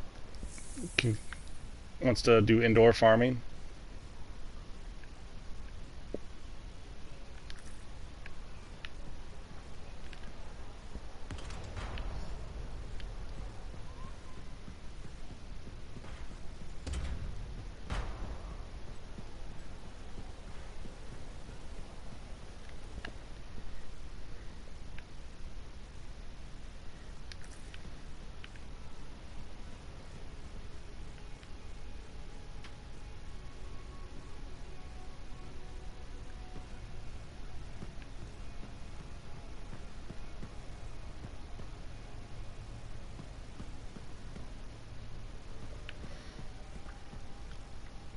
wants to do indoor farming.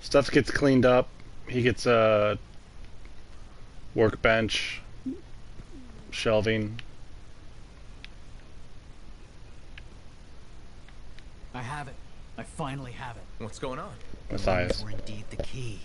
Stuff gets cleaned up. He gets a workbench, shelving. I have it. I finally have it. What's going on? Matthias. These were indeed the key.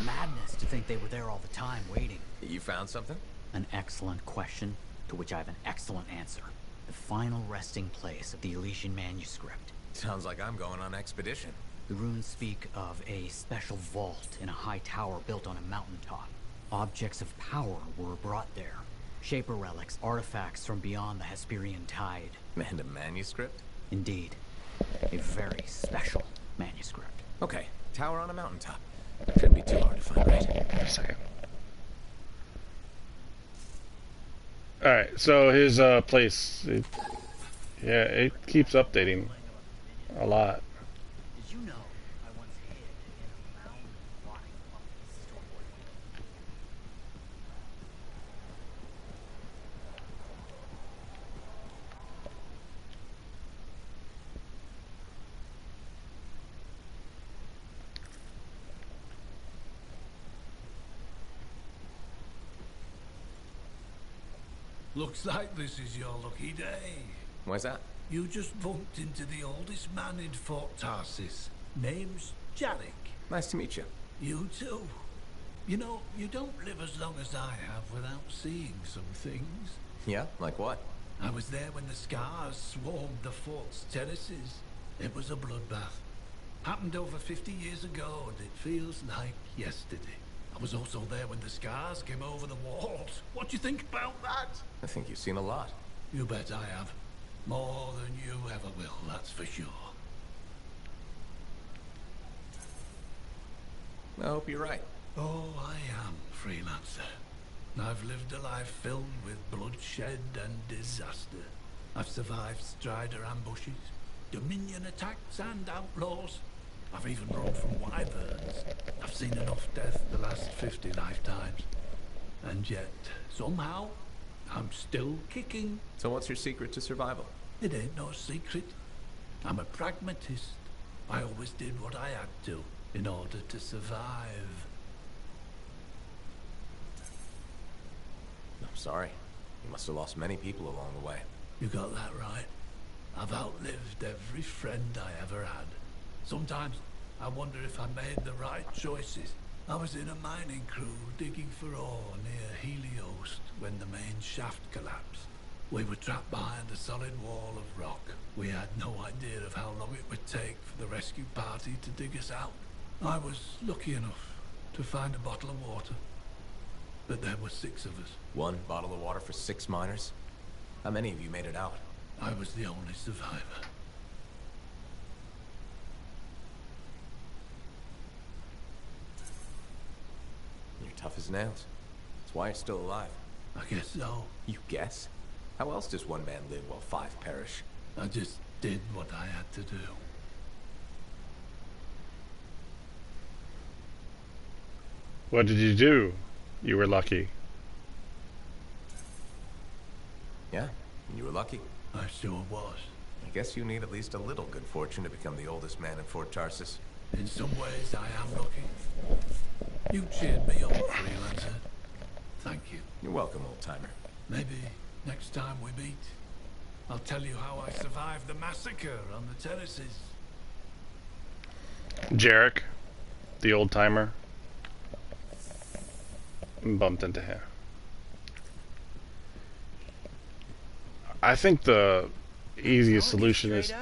Madness to think they were there all the time, waiting. You found something? An excellent question, to which I have an excellent answer. The final resting place of the Elysian manuscript. Sounds like I'm going on expedition. The runes speak of a special vault in a high tower built on a mountaintop. Objects of power were brought there. Shaper relics, artifacts from beyond the Hesperian tide. And a manuscript? Indeed. A very special manuscript. Okay, tower on a mountaintop. Shouldn't be too hard to find, right? Wait a second. Alright, so his place, it keeps updating a lot. Did you know I once hid in a mound of rotting pumpkins stored away? Looks like this is your lucky day. Why's that? You just bumped into the oldest man in Fort Tarsis. Name's Jarek. Nice to meet you. You too. You know, you don't live as long as I have without seeing some things. Yeah? Like what? I was there when the scars swarmed the fort's terraces. It was a bloodbath. Happened over 50 years ago, and it feels like yesterday. I was also there when the scars came over the walls. What do you think about that? I think you've seen a lot. You bet I have. More than you ever will, that's for sure. I hope you're right. Oh, I am, freelancer. I've lived a life filled with bloodshed and disaster. I've survived Strider ambushes, Dominion attacks and outlaws. I've even run from wyverns. I've seen enough death the last 50 lifetimes. And yet, somehow, I'm still kicking. So what's your secret to survival? It ain't no secret. I'm a pragmatist. I always did what I had to in order to survive. I'm sorry. You must have lost many people along the way. You got that right. I've outlived every friend I ever had. Sometimes I wonder if I made the right choices. I was in a mining crew digging for ore near Helios when the main shaft collapsed. We were trapped behind a solid wall of rock. We had no idea of how long it would take for the rescue party to dig us out. I was lucky enough to find a bottle of water. But there were 6 of us. 1 bottle of water for 6 miners? How many of you made it out? I was the only survivor. You're tough as nails. That's why you're still alive. I guess so. You guess? How else does one man live while 5 perish? I just did what I had to do. What did you do? You were lucky. Yeah, you were lucky. I sure was. I guess you need at least a little good fortune to become the oldest man in Fort Tarsus. In some ways, I am lucky. You cheered me up, freelancer. Thank you. You're welcome, old-timer. Maybe next time we meet, I'll tell you how I survived the massacre on the terraces. Jarek, the old timer, bumped into him. I think the easiest solution is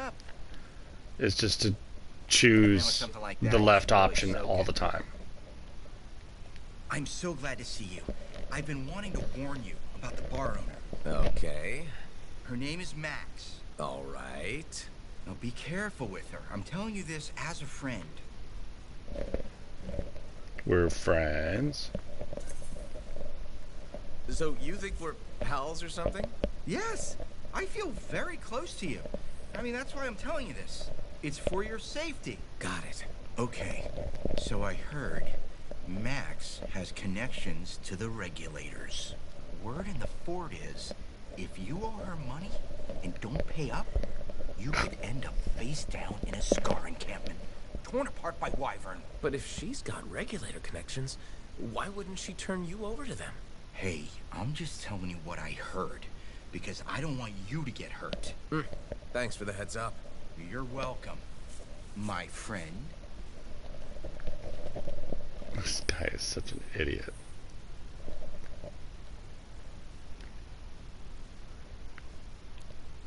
just to choose the left option all the time. I'm so glad to see you. I've been wanting to warn you about the bar owner. Okay. Her name is Max. All right. Now be careful with her. I'm telling you this as a friend. We're friends. So you think we're pals or something? Yes, I feel very close to you. I mean, that's why I'm telling you this. It's for your safety. Got it. Okay, so I heard Max has connections to the regulators. Word in the fort is, if you owe her money and don't pay up, you could end up face down in a Scar encampment, torn apart by Wyvern. But if she's got regulator connections, why wouldn't she turn you over to them? Hey, I'm just telling you what I heard, because I don't want you to get hurt. Thanks for the heads up. You're welcome, my friend. This guy is such an idiot.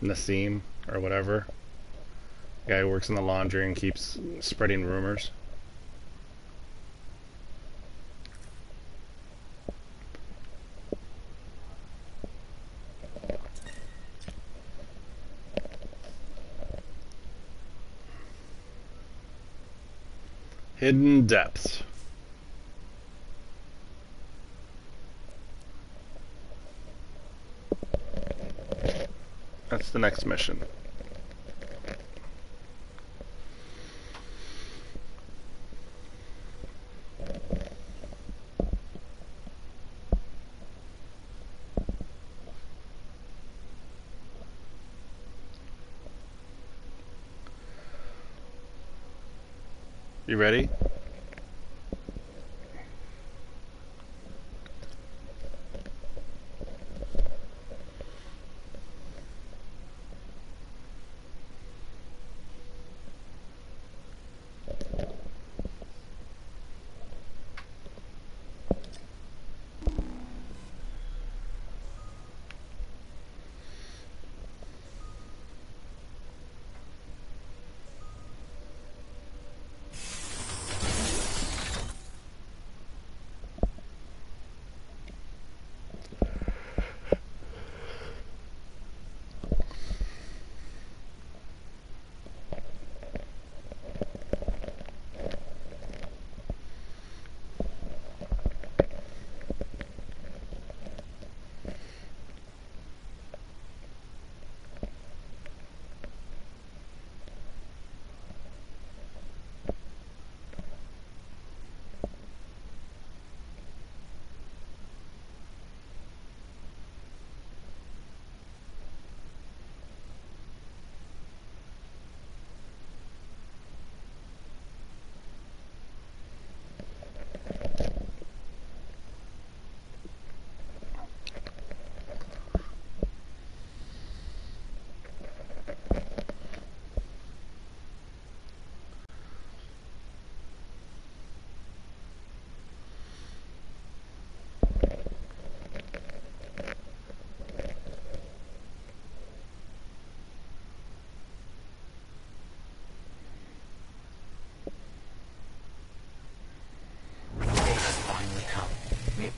Nassim, or whatever. The guy who works in the laundry and keeps spreading rumors. Hidden depths. That's the next mission. You ready?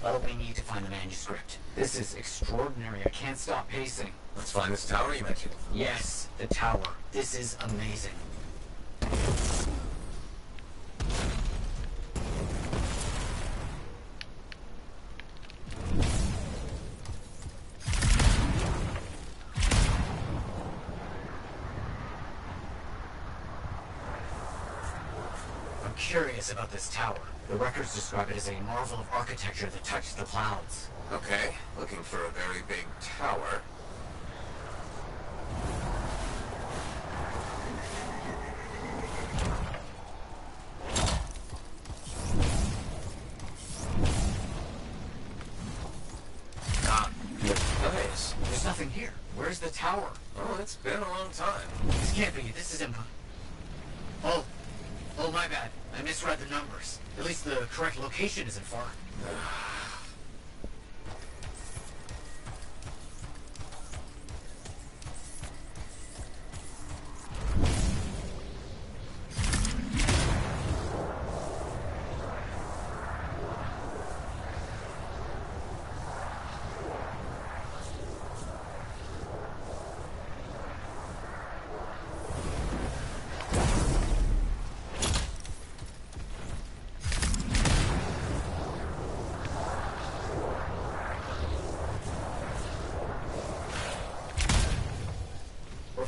Well, we need to find the manuscript. This is extraordinary. I can't stop pacing. Let's find this tower you mentioned. Yes, the tower. This is amazing. I'm curious about this tower. The records describe it as a marvel of architecture that touched the clouds. Okay, looking for a very big tower. Where's the tower? Oh, it's been a long time. This can't be. This is impossible. Oh. Oh, my bad. I misread the numbers. At least the correct location isn't far.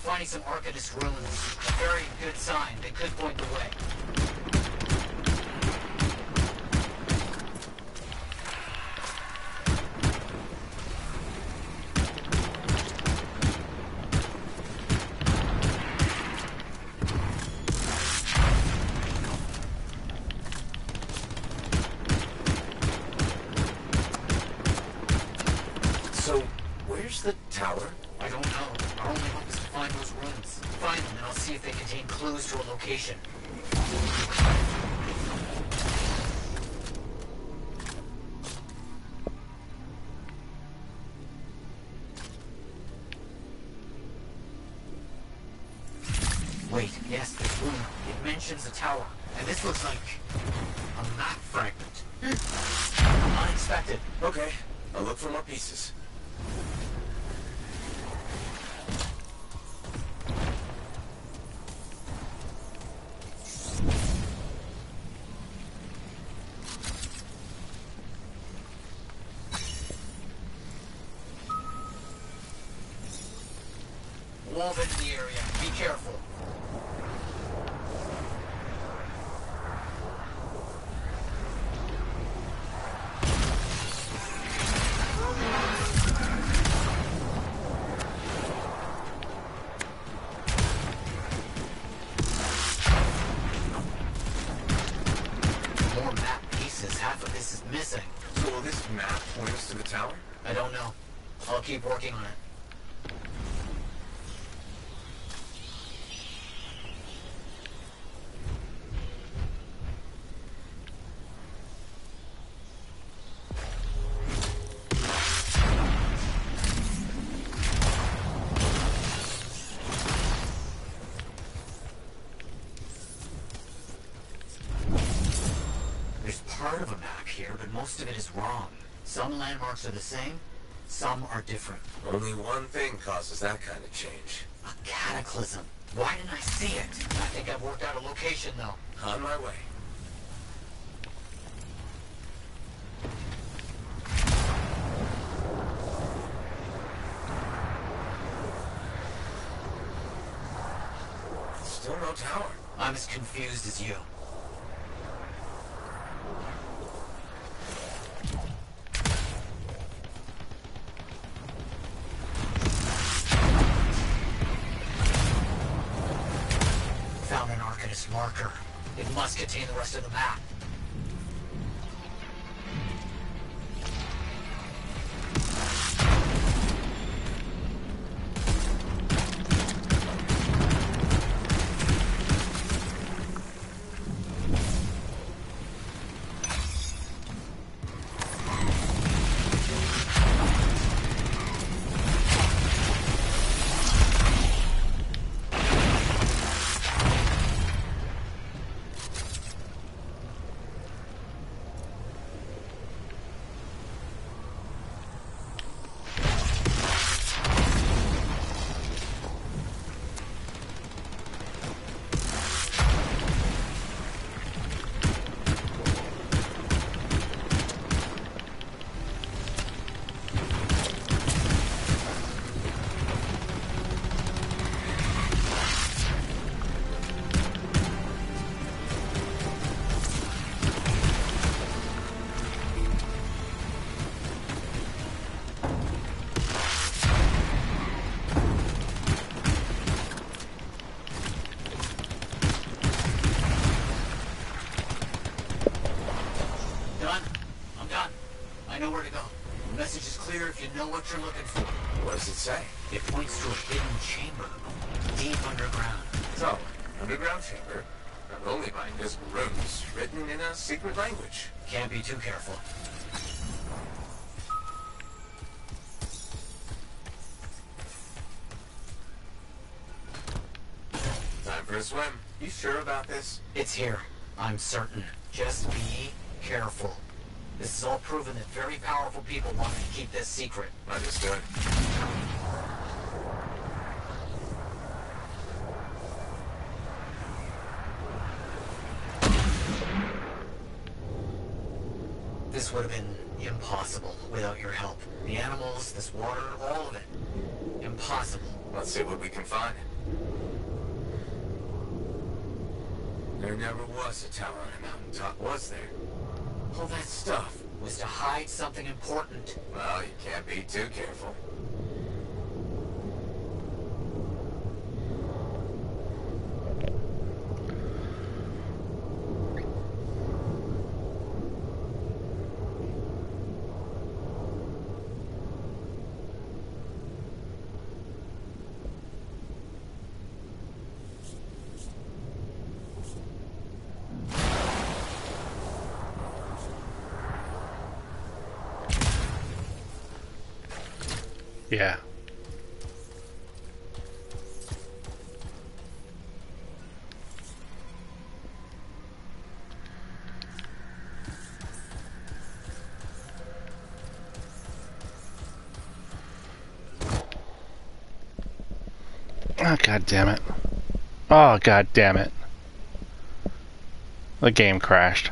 Finding some Arcanist ruins. A very good sign. They could point the way. So, where's the tower? I don't know. Our only hope is to find those ruins. Find them, and I'll see if they contain clues to a location. Wait, yes, this room. It mentions a tower. And this looks like a map fragment. Unexpected. Okay, I'll look for more pieces. Wolven in the area. Be careful. More map pieces. Half of this is missing. So will this map point us to the tower? I don't know. I'll keep working on it. There's part of a map here, but most of it is wrong. Some landmarks are the same, some are different. Only one thing causes that kind of change. A cataclysm. Why didn't I see it? I think I've worked out a location, though. On my way. Still no tower. I'm as confused as you. Found an Arcanist marker. It must contain the rest of the map. I know where to go. message is clear if you know what you're looking for. What does it say? It points to a hidden chamber, deep underground. So, underground chamber. Not only by invisible runes, written in a secret language. Can't be too careful. Time for a swim. You sure about this? It's here. I'm certain. Just be careful. This is all proven that very powerful people wanted to keep this secret. Understood. This would have been impossible without your help. The animals, this water, all of it. Impossible. Let's see what we can find. There never was a tower on a mountaintop, was there? All that stuff Was to hide something important. Well, you can't be too careful. Yeah. Oh, god damn it. Oh, god damn it. The game crashed.